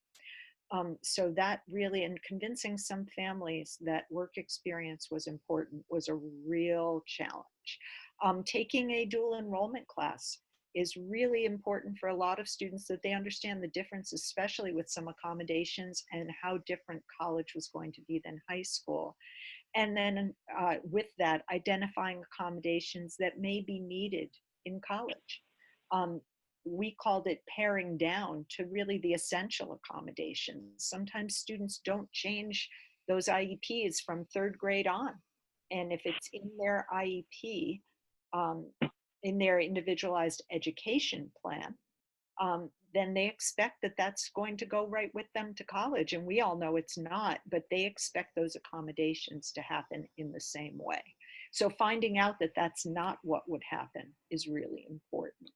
B: So that really, and convincing some families that work experience was important was a real challenge. Taking a dual enrollment class is really important for a lot of students, that they understand the difference, especially with some accommodations and how different college was going to be than high school. And then with that, identifying accommodations that may be needed in college. We called it paring down to really the essential accommodations. Sometimes students don't change those IEPs from third grade on. And if it's in their IEP, in their individualized education plan, then they expect that that's going to go right with them to college. And we all know it's not, but they expect those accommodations to happen in the same way. So finding out that that's not what would happen is really important.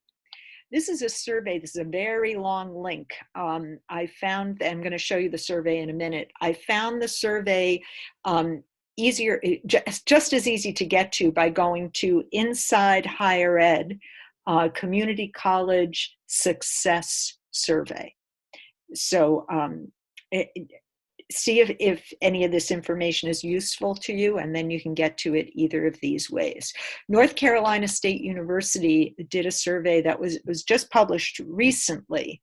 B: This is a survey. This is a very long link. I found, I'm going to show you the survey in a minute. I found the survey easier, just as easy to get to by going to Inside Higher Ed, Community College Success Survey. So see if any of this information is useful to you, and then you can get to it either of these ways. North Carolina State University did a survey that was just published recently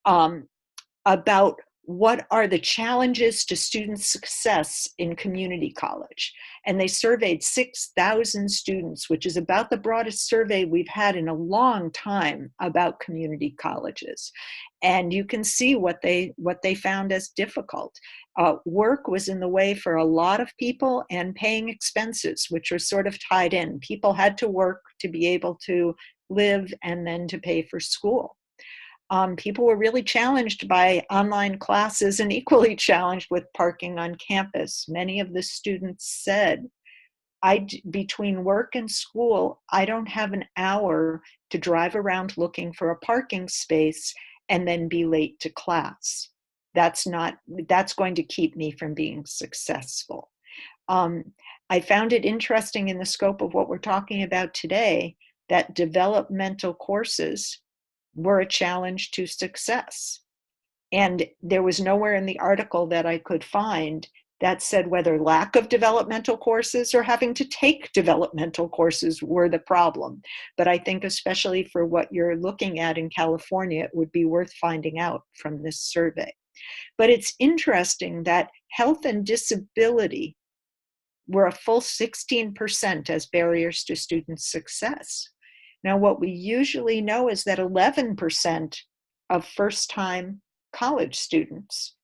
B: about what are the challenges to student success in community college? And they surveyed 6,000 students, which is about the broadest survey we've had in a long time about community colleges. And you can see what they found as difficult. Work was in the way for a lot of people, and paying expenses, which are sort of tied in. People had to work to be able to live and then to pay for school. People were really challenged by online classes and equally challenged with parking on campus. Many of the students said, between work and school, I don't have an hour to drive around looking for a parking space and then be late to class. That's going to keep me from being successful. I found it interesting in the scope of what we're talking about today that developmental courses were a challenge to success. And there was nowhere in the article that I could find that said whether lack of developmental courses or having to take developmental courses were the problem. But I think especially for what you're looking at in California, it would be worth finding out from this survey. But it's interesting that health and disability were a full 16% as barriers to student success. Now, what we usually know is that 11% of first-time college students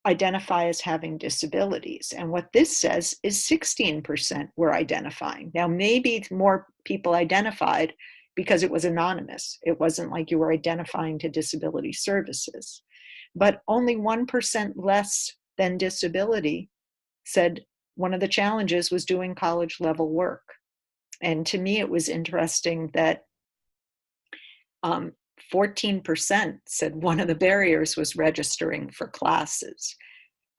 B: identify as having disabilities. And what this says is 16% were identifying. Now, maybe more people identified because it was anonymous. It wasn't like you were identifying to disability services. But only 1% less than disability said one of the challenges was doing college level work. And to me, it was interesting that 14% said one of the barriers was registering for classes.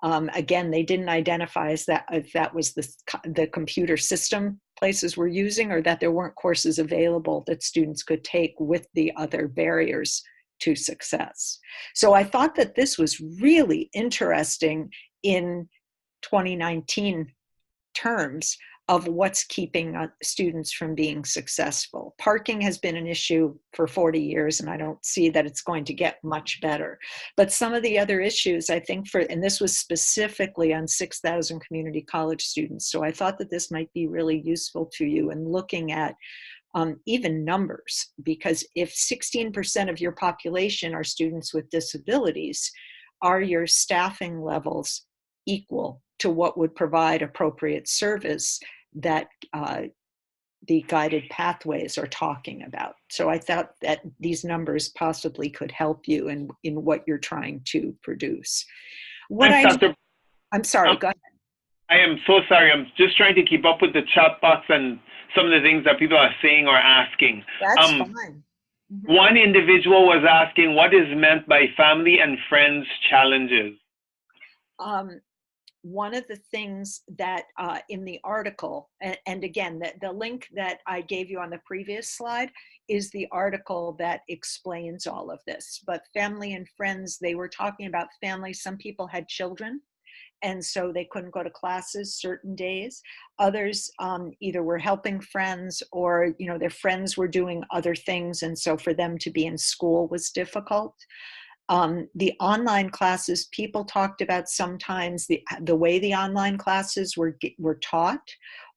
B: Again, they didn't identify as that if that was the computer system places were using, or that there weren't courses available that students could take with the other barriers to success. So I thought that this was really interesting in 2019 terms of what's keeping students from being successful. Parking has been an issue for 40 years, and I don't see that it's going to get much better. But some of the other issues, I think, and this was specifically on 6,000 community college students, so I thought that this might be really useful to you in looking at even numbers, because if 16% of your population are students with disabilities, are your staffing levels equal to what would provide appropriate service that the guided pathways are talking about? So I thought that these numbers possibly could help you in what you're trying to produce. I'm sorry, go ahead.
A: I am so sorry. I'm just trying to keep up with the chat box and some of the things that people are saying or asking.
B: That's fine. Mm-hmm.
A: One individual was asking what is meant by family and friends challenges.
B: One of the things that in the article, and again, the link that I gave you on the previous slide is the article that explains all of this. But family and friends, they were talking about families. Some people had children, and so they couldn't go to classes certain days. Others either were helping friends, or their friends were doing other things, and so for them to be in school was difficult. The online classes, people talked about sometimes the way the online classes were taught,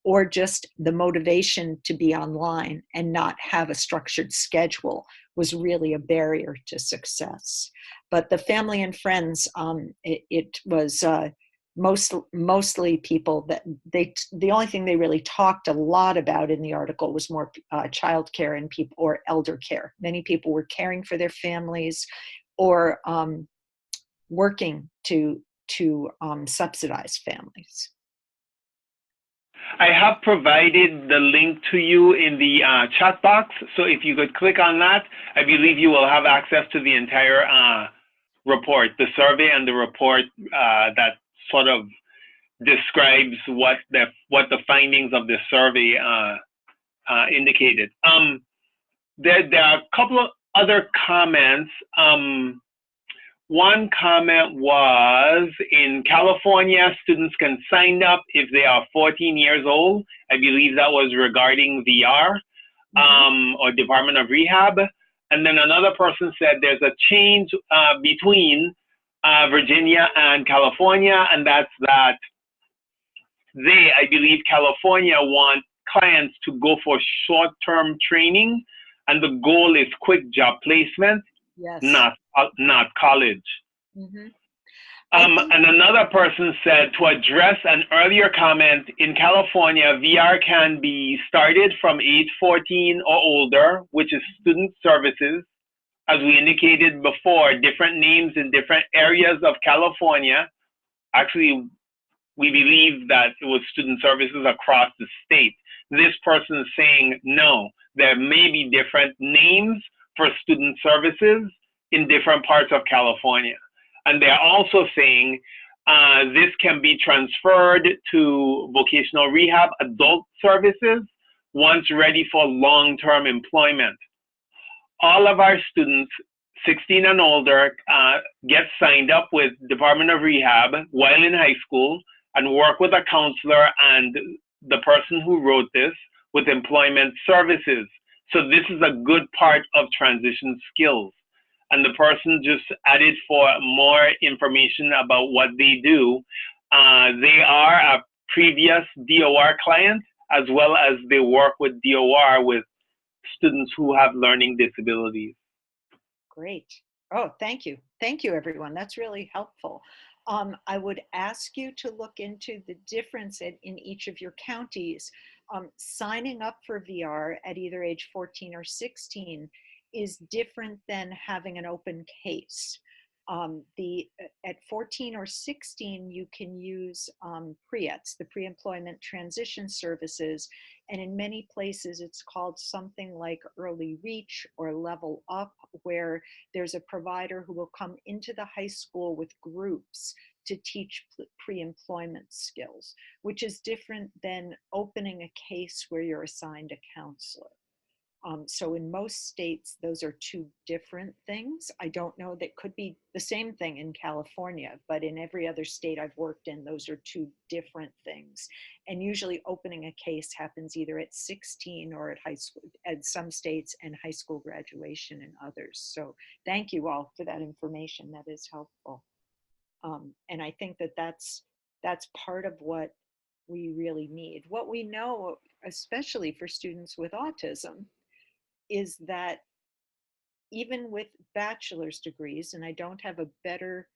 B: or just the motivation to be online and not have a structured schedule was really a barrier to success. But the family and friends, it was mostly people that the only thing they really talked a lot about in the article was more childcare and people, or elder care. Many people were caring for their families, or working to subsidize families.
A: I have provided the link to you in the chat box, so if you could click on that, I believe you will have access to the entire report, the survey and the report that sort of describes what the findings of the survey indicated. There are a couple of other comments. One comment was, in California, students can sign up if they are 14 years old. I believe that was regarding VR or Department of Rehab. And then another person said there's a change between Virginia and California, and that's that I believe California want clients to go for short-term training, and the goal is quick job placement,
B: Yes.
A: not college.
B: Mm-hmm. I think,
A: And another person said, to address an earlier comment, in California, VR can be started from age 14 or older, which is student services. As we indicated before, different names in different areas of California. Actually, we believe that it was student services across the state. This person is saying, no, there may be different names for student services in different parts of California. And they're also saying this can be transferred to vocational rehab adult services once ready for long-term employment. All of our students 16 and older get signed up with Department of Rehab while in high school and work with a counselor and the person who wrote this with employment services. So this is a good part of transition skills. And the person just added for more information about what they do. They are a previous DOR client, as well as they work with DOR with students who have learning disabilities.
B: great. Oh, thank you. Thank you, everyone. That's really helpful. I would ask you to look into the difference in each of your counties. Signing up for VR at either age 14 or 16 is different than having an open case. At 14 or 16, you can use PREETs, the pre-employment transition services, and in many places it's called something like early reach or level up, where there's a provider who will come into the high school with groups to teach pre-employment skills, which is different than opening a case where you're assigned a counselor. So in most states, those are two different things. I don't know, that could be the same thing in California, but in every other state I've worked in, those are two different things. And usually opening a case happens either at 16 or at high school, at some states, and high school graduation in others. So thank you all for that information. That is helpful. And I think that that's part of what we really need. What we know, especially for students with autism, is that even with bachelor's degrees, and I don't have a better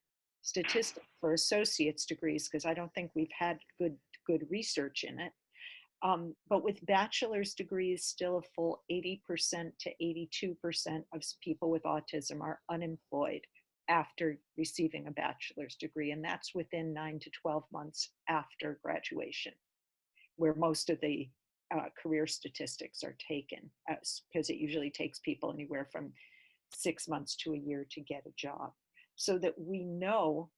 B: statistic for associate's degrees because I don't think we've had good research in it, but with bachelor's degrees, still a full 80% to 82% of people with autism are unemployed after receiving a bachelor's degree, and that's within 9 to 12 months after graduation, where most of the career statistics are taken, because it usually takes people anywhere from 6 months to a year to get a job. So that we know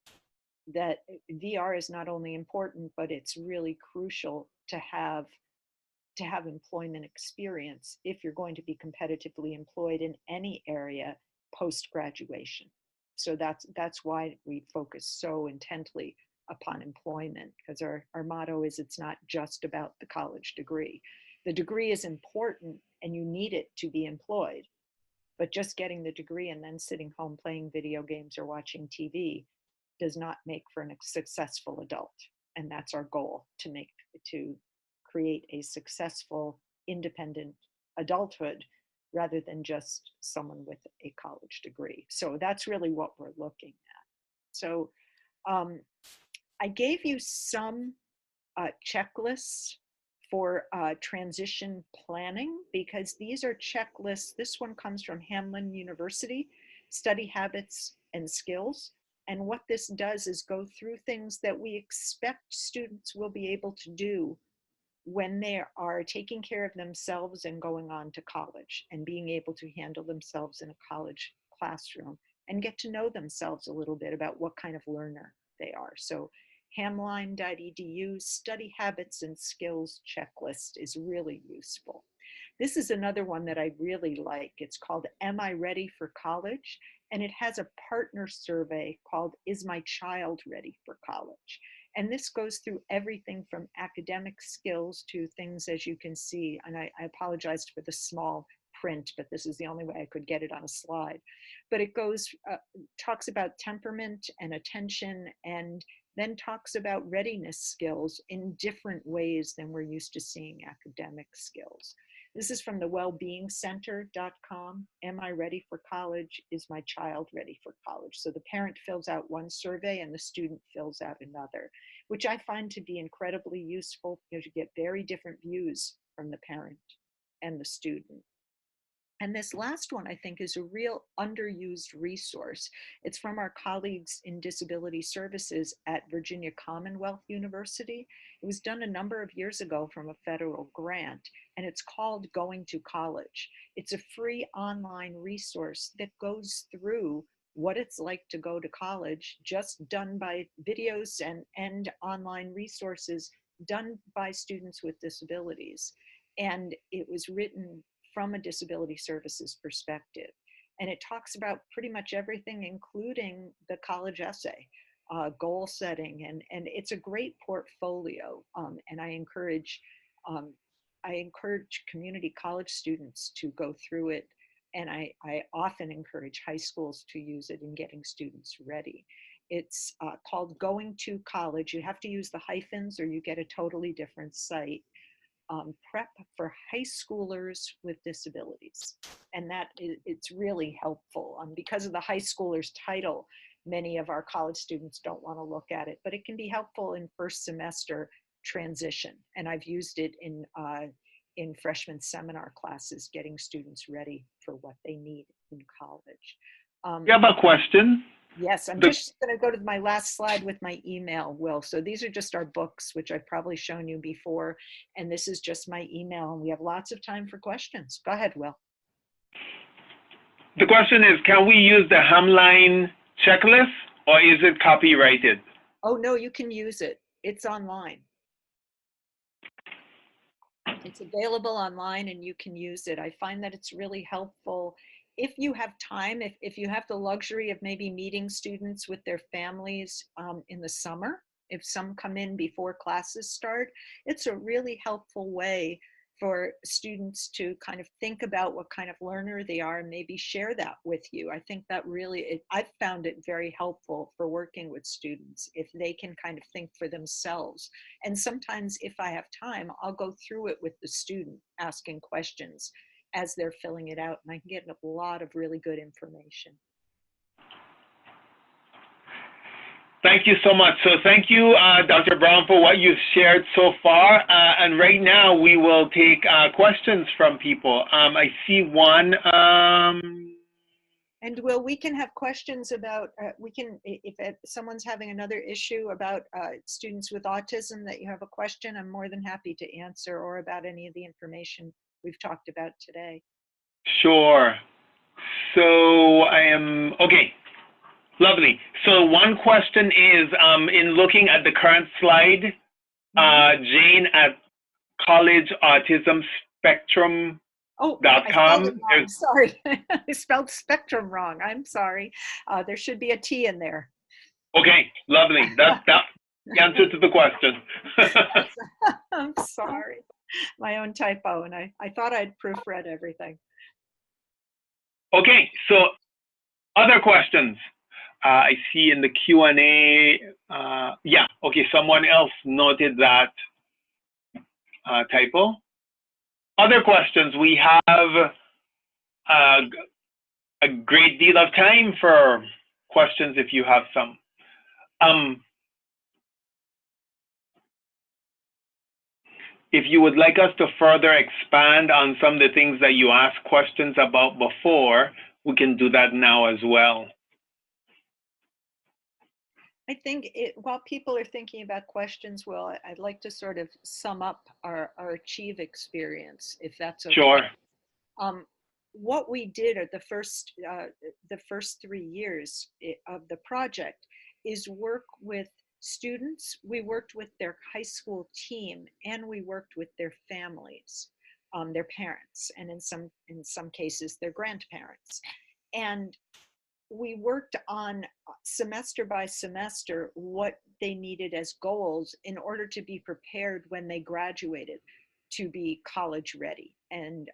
B: that VR is not only important, but it's really crucial to have employment experience if you're going to be competitively employed in any area post-graduation. So that's why we focus so intently upon employment, because our motto is it's not just about the college degree. The degree is important and you need it to be employed, but just getting the degree and then sitting home playing video games or watching TV does not make for a successful adult. And that's our goal, to create a successful, independent adulthood rather than just someone with a college degree. So that's really what we're looking at. So I gave you some checklists for transition planning, because these are checklists. This one comes from Hamline University, Study Habits and Skills. And what this does is go through things that we expect students will be able to do when they are taking care of themselves and going on to college and being able to handle themselves in a college classroom and get to know themselves a little bit about what kind of learner they are. So hamline.edu Study Habits and Skills Checklist is really useful. This is another one that I really like. It's called Am I Ready for College? And it has a partner survey called Is My Child Ready for College? And this goes through everything from academic skills to things, as you can see, and I apologized for the small print, but this is the only way I could get it on a slide. but it goes, talks about temperament and attention, and then talks about readiness skills in different ways than we're used to seeing academic skills. This is from the wellbeingcenter.com. Am I ready for college? Is my child ready for college? So the parent fills out one survey and the student fills out another, which I find to be incredibly useful because you get very different views from the parent and the student. And this last one, I think, is a real underused resource. It's from our colleagues in disability services at Virginia Commonwealth University. It was done a number of years ago from a federal grant, and it's called Going to College. It's a free online resource that goes through what it's like to go to college, just done by videos and online resources done by students with disabilities. And it was written from a disability services perspective. And it talks about pretty much everything, including the college essay, goal setting, and it's a great portfolio. And I encourage community college students to go through it. And I often encourage high schools to use it in getting students ready. It's called Going to College. You have to use the hyphens or you get a totally different site. Prep for high schoolers with disabilities. And it's really helpful. Because of the high schoolers title, many of our college students don't want to look at it, but it can be helpful in first semester transition. And I've used it in freshman seminar classes, getting students ready for what they need in college.
A: You have a question?
B: Yes, I'm just going to go to my last slide with my email, Will. So these are just our books, which I've probably shown you before. And this is just my email. And we have lots of time for questions. Go ahead, Will.
A: The question is, can we use the Hamline checklist or is it copyrighted?
B: Oh, no, you can use it. It's online. It's available online and you can use it. I find that it's really helpful if you have time, if you have the luxury of maybe meeting students with their families in the summer, if some come in before classes start, it's a really helpful way for students to kind of think about what kind of learner they are and maybe share that with you. I think that really, I've found it very helpful for working with students if they can kind of think for themselves. And sometimes if I have time, I'll go through it with the student asking questions as they're filling it out, and I can get a lot of really good information.
A: Thank you so much. So thank you, Dr. Brown, for what you've shared so far. And right now we will take questions from people. I see one.
B: And Will, we can have questions about, if someone's having another issue about students with autism that you have a question, I'm more than happy to answer, or about any of the information we've talked about today.
A: Sure. So okay, lovely. So one question is, in looking at the current slide, Jane at collegeautismspectrum.com.
B: Oh, I spelled it wrong. Sorry, I spelled spectrum wrong. I'm sorry. There should be a T in there.
A: Okay, lovely. That's the answer to the question.
B: I'm sorry. My own typo, and I thought I'd proofread everything.
A: Okay, so other questions. I see in the Q&A, yeah, okay, someone else noted that typo. Other questions, we have a great deal of time for questions if you have some. If you would like us to further expand on some of the things that you asked questions about before, we can do that now as well.
B: I think while people are thinking about questions, Will, I'd like to sort of sum up our Achieve experience, if that's okay.
A: Sure.
B: What we did at the first 3 years of the project is work with students. We worked with their high school team, and we worked with their families, their parents, and in some cases their grandparents. And we worked on semester by semester what they needed as goals in order to be prepared when they graduated. to be college ready. And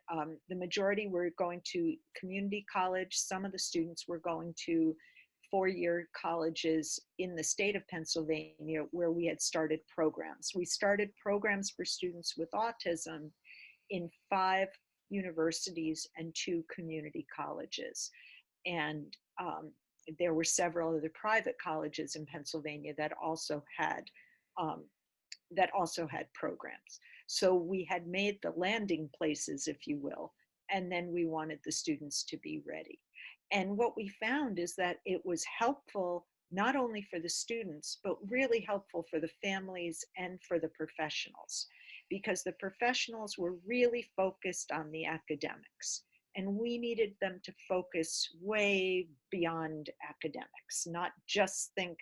B: the majority were going to community college. Some of the students were going to four-year colleges in the state of Pennsylvania where we had started programs. We started programs for students with autism in 5 universities and 2 community colleges. And there were several other private colleges in Pennsylvania that also had programs. So we had made the landing places, if you will, and then we wanted the students to be ready. And what we found is that it was helpful not only for the students, but really helpful for the families and for the professionals, because the professionals were really focused on the academics. And we needed them to focus way beyond academics, not just think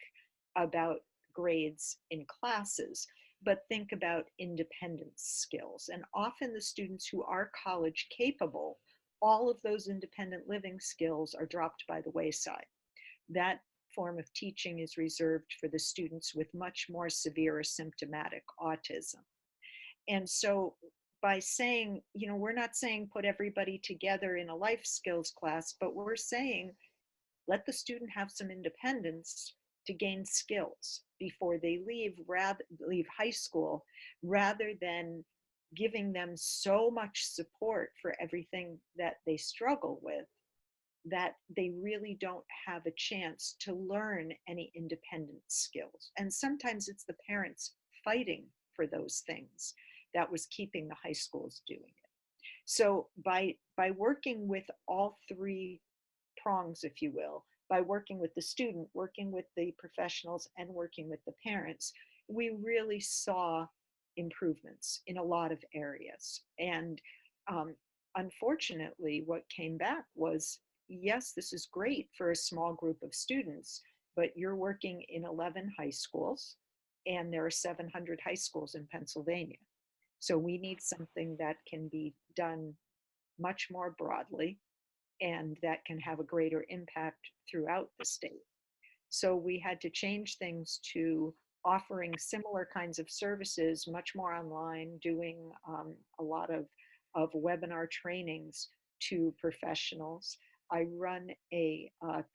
B: about grades in classes, but think about independence skills. And often the students who are college capable, all of those independent living skills are dropped by the wayside. That form of teaching is reserved for the students with much more severe or symptomatic autism. And so by saying, we're not saying put everybody together in a life skills class, but we're saying let the student have some independence to gain skills before they leave high school, rather than giving them so much support for everything that they struggle with that they really don't have a chance to learn any independent skills. And sometimes it's the parents fighting for those things that was keeping the high schools doing it. So by working with all 3 prongs, if you will, by working with the student, working with the professionals, and working with the parents, we really saw improvements in a lot of areas. And unfortunately, what came back was, yes, this is great for a small group of students, but you're working in 11 high schools, and there are 700 high schools in Pennsylvania. So we need something that can be done much more broadly and that can have a greater impact throughout the state. So we had to change things to offering similar kinds of services, much more online, doing a lot of webinar trainings to professionals. I run a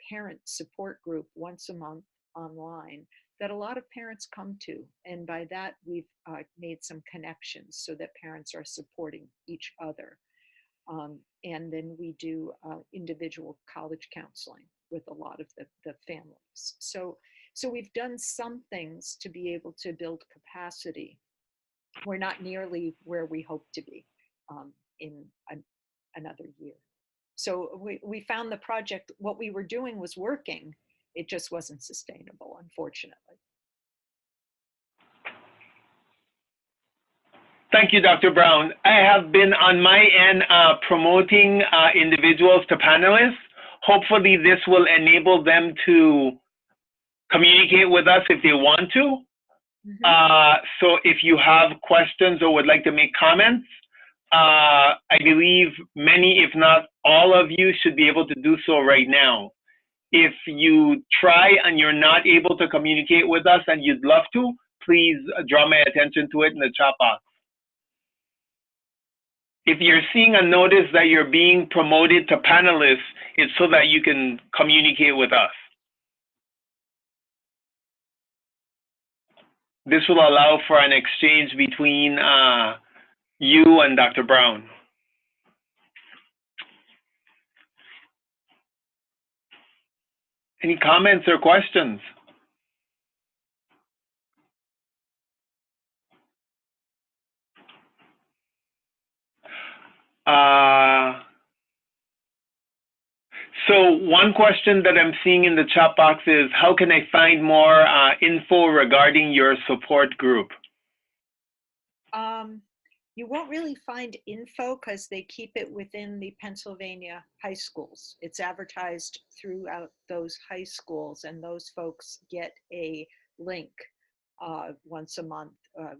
B: parent support group once a month online that a lot of parents come to. And by that, we've made some connections so that parents are supporting each other. And then we do individual college counseling with a lot of the families. So we've done some things to be able to build capacity. We're not nearly where we hope to be in another year. So we found the project, what we were doing was working. It just wasn't sustainable, unfortunately.
A: Thank you, Dr. Brown. I have been on my end promoting individuals to panelists. Hopefully this will enable them to communicate with us if they want to. So if you have questions or would like to make comments, I believe many, if not all of you, should be able to do so right now. If you try and you're not able to communicate with us and you'd love to, please draw my attention to it in the chat box. If you're seeing a notice that you're being promoted to panelists, it's so that you can communicate with us. This will allow for an exchange between you and Dr. Brown. Any comments or questions? So one question that I'm seeing in the chat box is, how can I find more info regarding your support group?
B: You won't really find info because they keep it within the Pennsylvania high schools. It's advertised throughout those high schools, and those folks get a link once a month.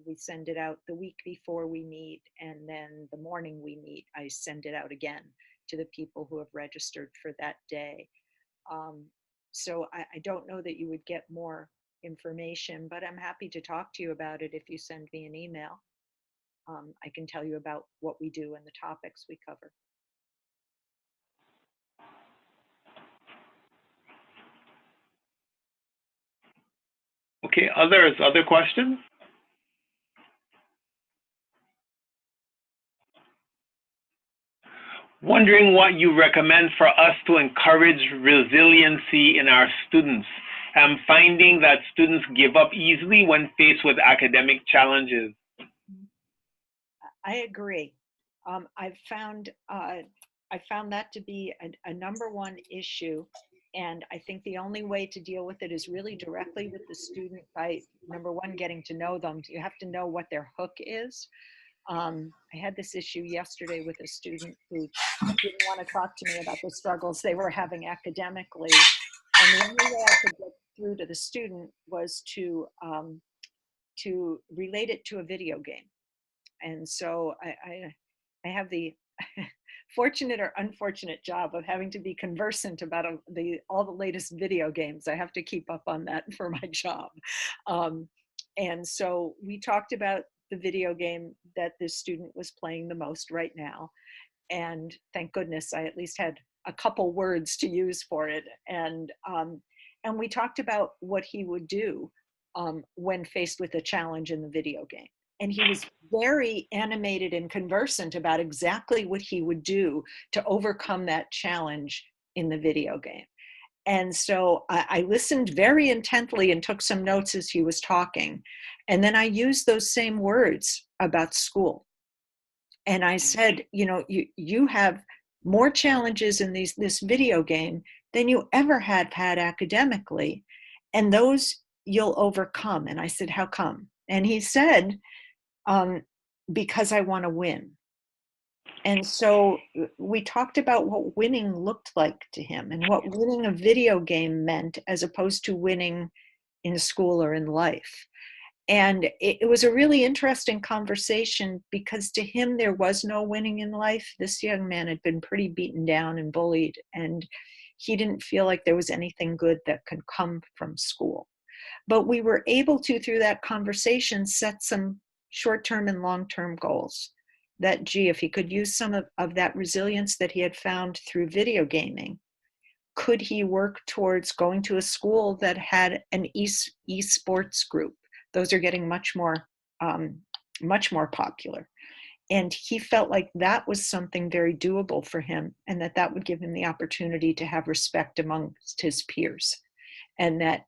B: We send it out the week before we meet, and then the morning we meet, I send it out again to the people who have registered for that day. So I don't know that you would get more information, but I'm happy to talk to you about it if you send me an email. I can tell you about what we do and the topics we cover.
A: Okay, other questions? Wondering what you recommend for us to encourage resiliency in our students. I'm finding that students give up easily when faced with academic challenges.
B: I agree. I've found that to be a number one issue. And I think the only way to deal with it is really directly with the student by, number one, getting to know them. You have to know what their hook is. I had this issue yesterday with a student who didn't want to talk to me about the struggles they were having academically. And the only way I could get through to the student was to relate it to a video game. And so I have the fortunate or unfortunate job of having to be conversant about all the latest video games. I have to keep up on that for my job. And so we talked about the video game that this student was playing the most right now. And thank goodness I at least had a couple words to use for it. And we talked about what he would do when faced with a challenge in the video game. And he was very animated and conversant about exactly what he would do to overcome that challenge in the video game. And so I listened very intently and took some notes as he was talking. And then I used those same words about school. And I said, you know, you have more challenges in this video game than you ever had academically. And those you'll overcome. And I said, how come? And he said, because I want to win. And so we talked about what winning looked like to him and what winning a video game meant as opposed to winning in school or in life. And it was a really interesting conversation because to him, there was no winning in life. This young man had been pretty beaten down and bullied, and he didn't feel like there was anything good that could come from school. But we were able to, through that conversation, set some short-term and long-term goals. That, gee, if he could use some of that resilience that he had found through video gaming, could he work towards going to a school that had an esports group? Those are getting much more popular. And he felt like that was something very doable for him, and that would give him the opportunity to have respect amongst his peers. And that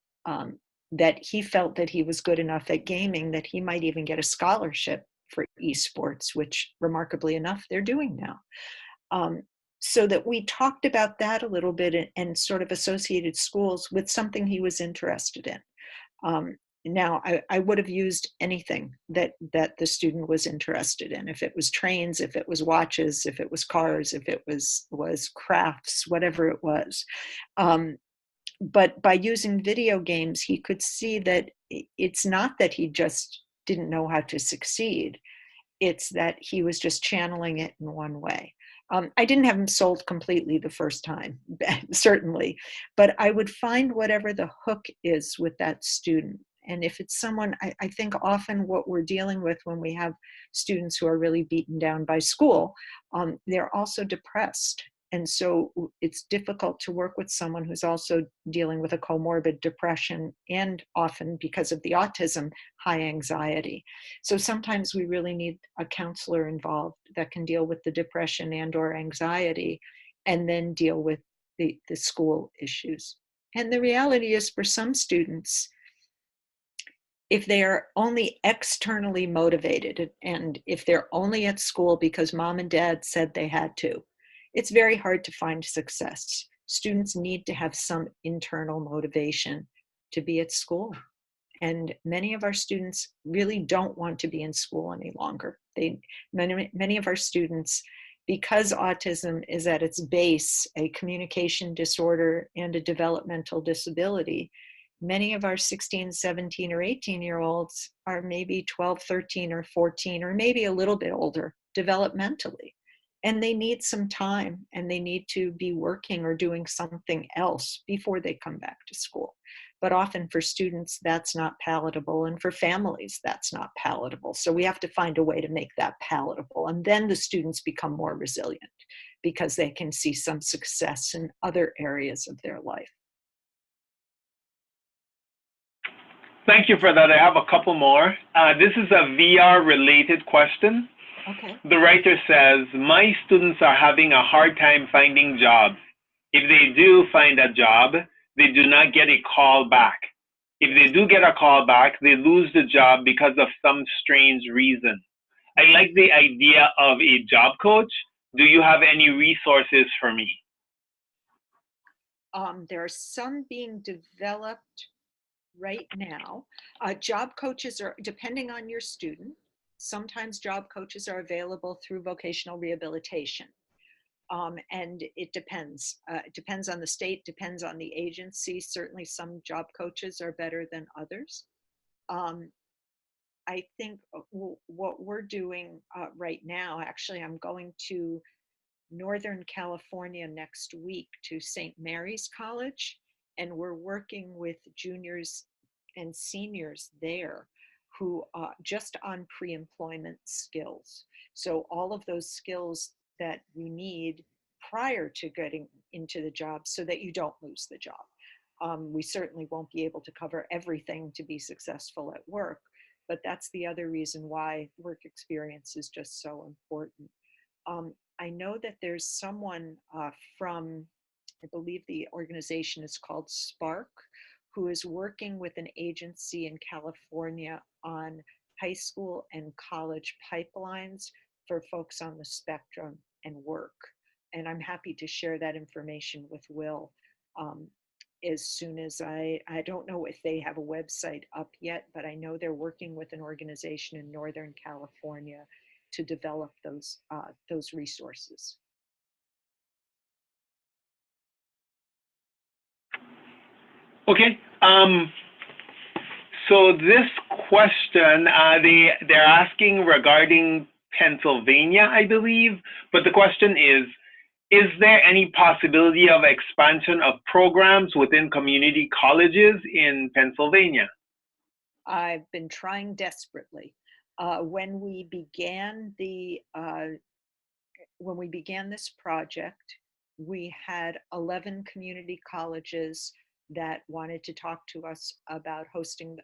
B: he felt that he was good enough at gaming that he might even get a scholarship for esports, which remarkably enough, they're doing now. So that we talked about that a little bit and sort of associated schools with something he was interested in. Now, I would have used anything that the student was interested in. If it was trains, if it was watches, if it was cars, if it was crafts, whatever it was. But by using video games, he could see that it's not that he just didn't know how to succeed. It's that he was just channeling it in one way. I didn't have him sold completely the first time, certainly, but I would find whatever the hook is with that student. And if it's someone, I think often what we're dealing with when we have students who are really beaten down by school, they're also depressed. And so it's difficult to work with someone who's also dealing with a comorbid depression and often, because of the autism, high anxiety. So sometimes we really need a counselor involved that can deal with the depression and or anxiety and then deal with the school issues. And the reality is for some students, if they are only externally motivated and if they're only at school because mom and dad said they had to, it's very hard to find success. Students need to have some internal motivation to be at school. And many of our students really don't want to be in school any longer. Many of our students, because autism is at its base a communication disorder and a developmental disability, many of our 16, 17, or 18-year-olds are maybe 12, 13, or 14, or maybe a little bit older developmentally. And they need some time and they need to be working or doing something else before they come back to school. but often for students, that's not palatable, and for families, that's not palatable. So we have to find a way to make that palatable, and then the students become more resilient because they can see some success in other areas of their life.
A: Thank you for that. I have a couple more. This is a VR-related question.
B: Okay.
A: The writer says, my students are having a hard time finding jobs. If they do find a job, they do not get a call back. If they do get a call back, they lose the job because of some strange reason. I like the idea of a job coach. Do you have any resources for me?
B: There are some being developed right now. Job coaches are, depending on your student, sometimes job coaches are available through vocational rehabilitation. And it depends. It depends on the state, depends on the agency. Certainly some job coaches are better than others. I think what we're doing right now, actually, I'm going to Northern California next week to St. Mary's College, and we're working with juniors and seniors there who just on pre-employment skills. So all of those skills that you need prior to getting into the job so that you don't lose the job. We certainly won't be able to cover everything to be successful at work, but that's the other reason why work experience is just so important. I know that there's someone from, I believe the organization is called Spark, who is working with an agency in California on high school and college pipelines for folks on the spectrum and work. And I'm happy to share that information with Will as soon as I don't know if they have a website up yet, but I know they're working with an organization in Northern California to develop those resources.
A: Okay. So this question, they're asking regarding Pennsylvania, I believe, but the question is there any possibility of expansion of programs within community colleges in Pennsylvania?
B: I've been trying desperately. When we began this project, we had 11 community colleges that wanted to talk to us about hosting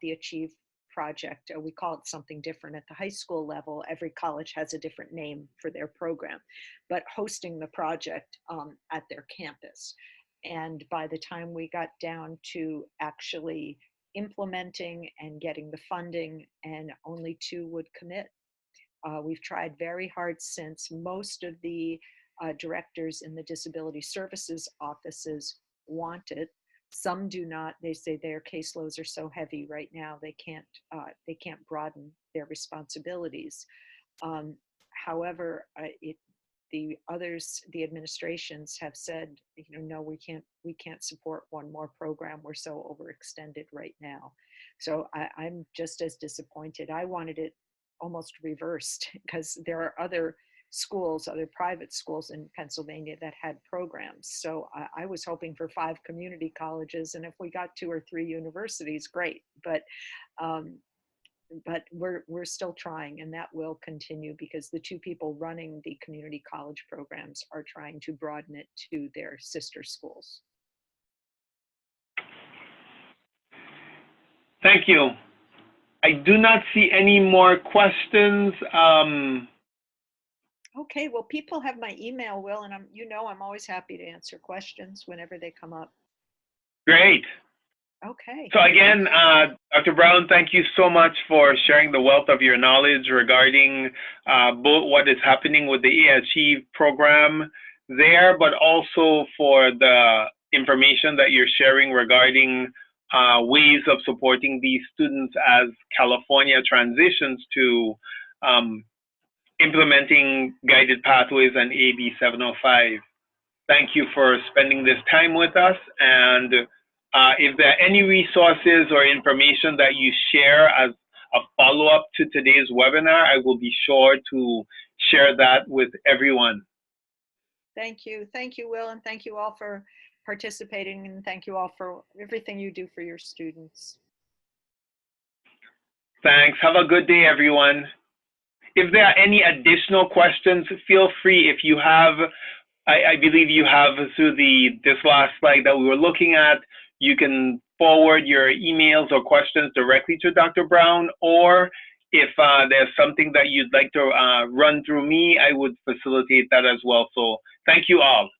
B: the Achieve project. We call it something different at the high school level. Every college has a different name for their program, but hosting the project at their campus. And by the time we got down to actually implementing and getting the funding, and only 2 would commit. We've tried very hard since. Most of the directors in the disability services offices want it. Some do not. They say their caseloads are so heavy right now they can't broaden their responsibilities. However, the others, the administrations have said, no, we can't support one more program. We're so overextended right now. So I'm just as disappointed. I wanted it almost reversed because there are other schools, other private schools in Pennsylvania that had programs. So I was hoping for 5 community colleges, and if we got 2 or 3 universities, great. But we're still trying, and that will continue because the 2 people running the community college programs are trying to broaden it to their sister schools.
A: Thank you. I do not see any more questions.
B: Okay, well, people have my email, Will, and I'm always happy to answer questions whenever they come up.
A: Great.
B: Okay.
A: So again, Dr. Brown, thank you so much for sharing the wealth of your knowledge regarding both what is happening with the Achieve program there, but also for the information that you're sharing regarding ways of supporting these students as California transitions to implementing guided pathways and AB 705. Thank you for spending this time with us. And if there are any resources or information that you share as a follow-up to today's webinar, I will be sure to share that with everyone.
B: Thank you. Thank you, Will, and thank you all for participating, and thank you all for everything you do for your students.
A: Thanks. Have a good day, everyone. If there are any additional questions, feel free. If you have, I believe you have through this last slide that we were looking at, you can forward your emails or questions directly to Dr. Brown, or if there's something that you'd like to run through me, I would facilitate that as well. So thank you all.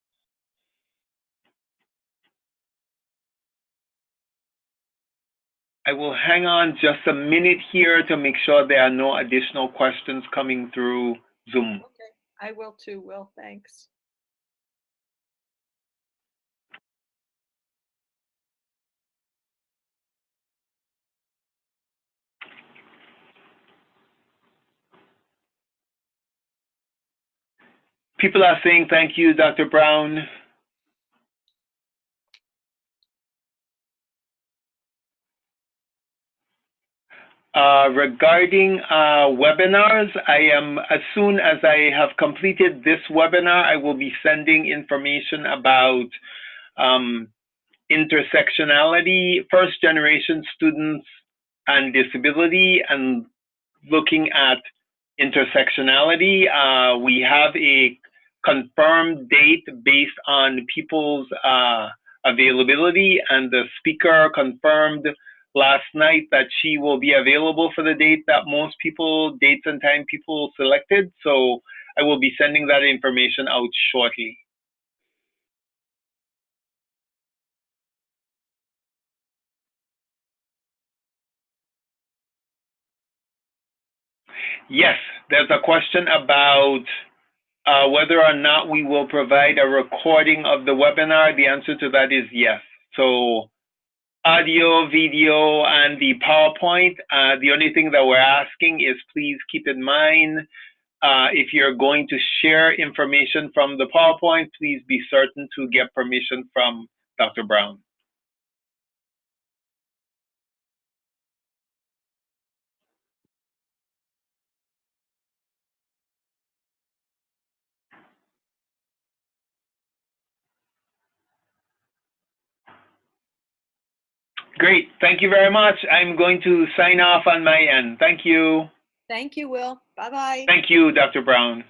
A: I will hang on just a minute here to make sure there are no additional questions coming through Zoom.
B: Okay, I will too, Will. Thanks.
A: People are saying thank you, Dr. Brown. Regarding webinars, as soon as I have completed this webinar, I will be sending information about intersectionality, first-generation students and disability, and looking at intersectionality. We have a confirmed date based on people's availability, and the speaker confirmed last night that she will be available for the date that most people, dates and time people selected. So I will be sending that information out shortly. Yes, there's a question about whether or not we will provide a recording of the webinar. The answer to that is yes. So audio, video, and the PowerPoint, the only thing that we're asking is please keep in mind, if you're going to share information from the PowerPoint, please be certain to get permission from Dr. Brown. Great, thank you very much. I'm going to sign off on my end. Thank you.
B: Thank you, Will. Bye-bye.
A: Thank you, Dr. Brown.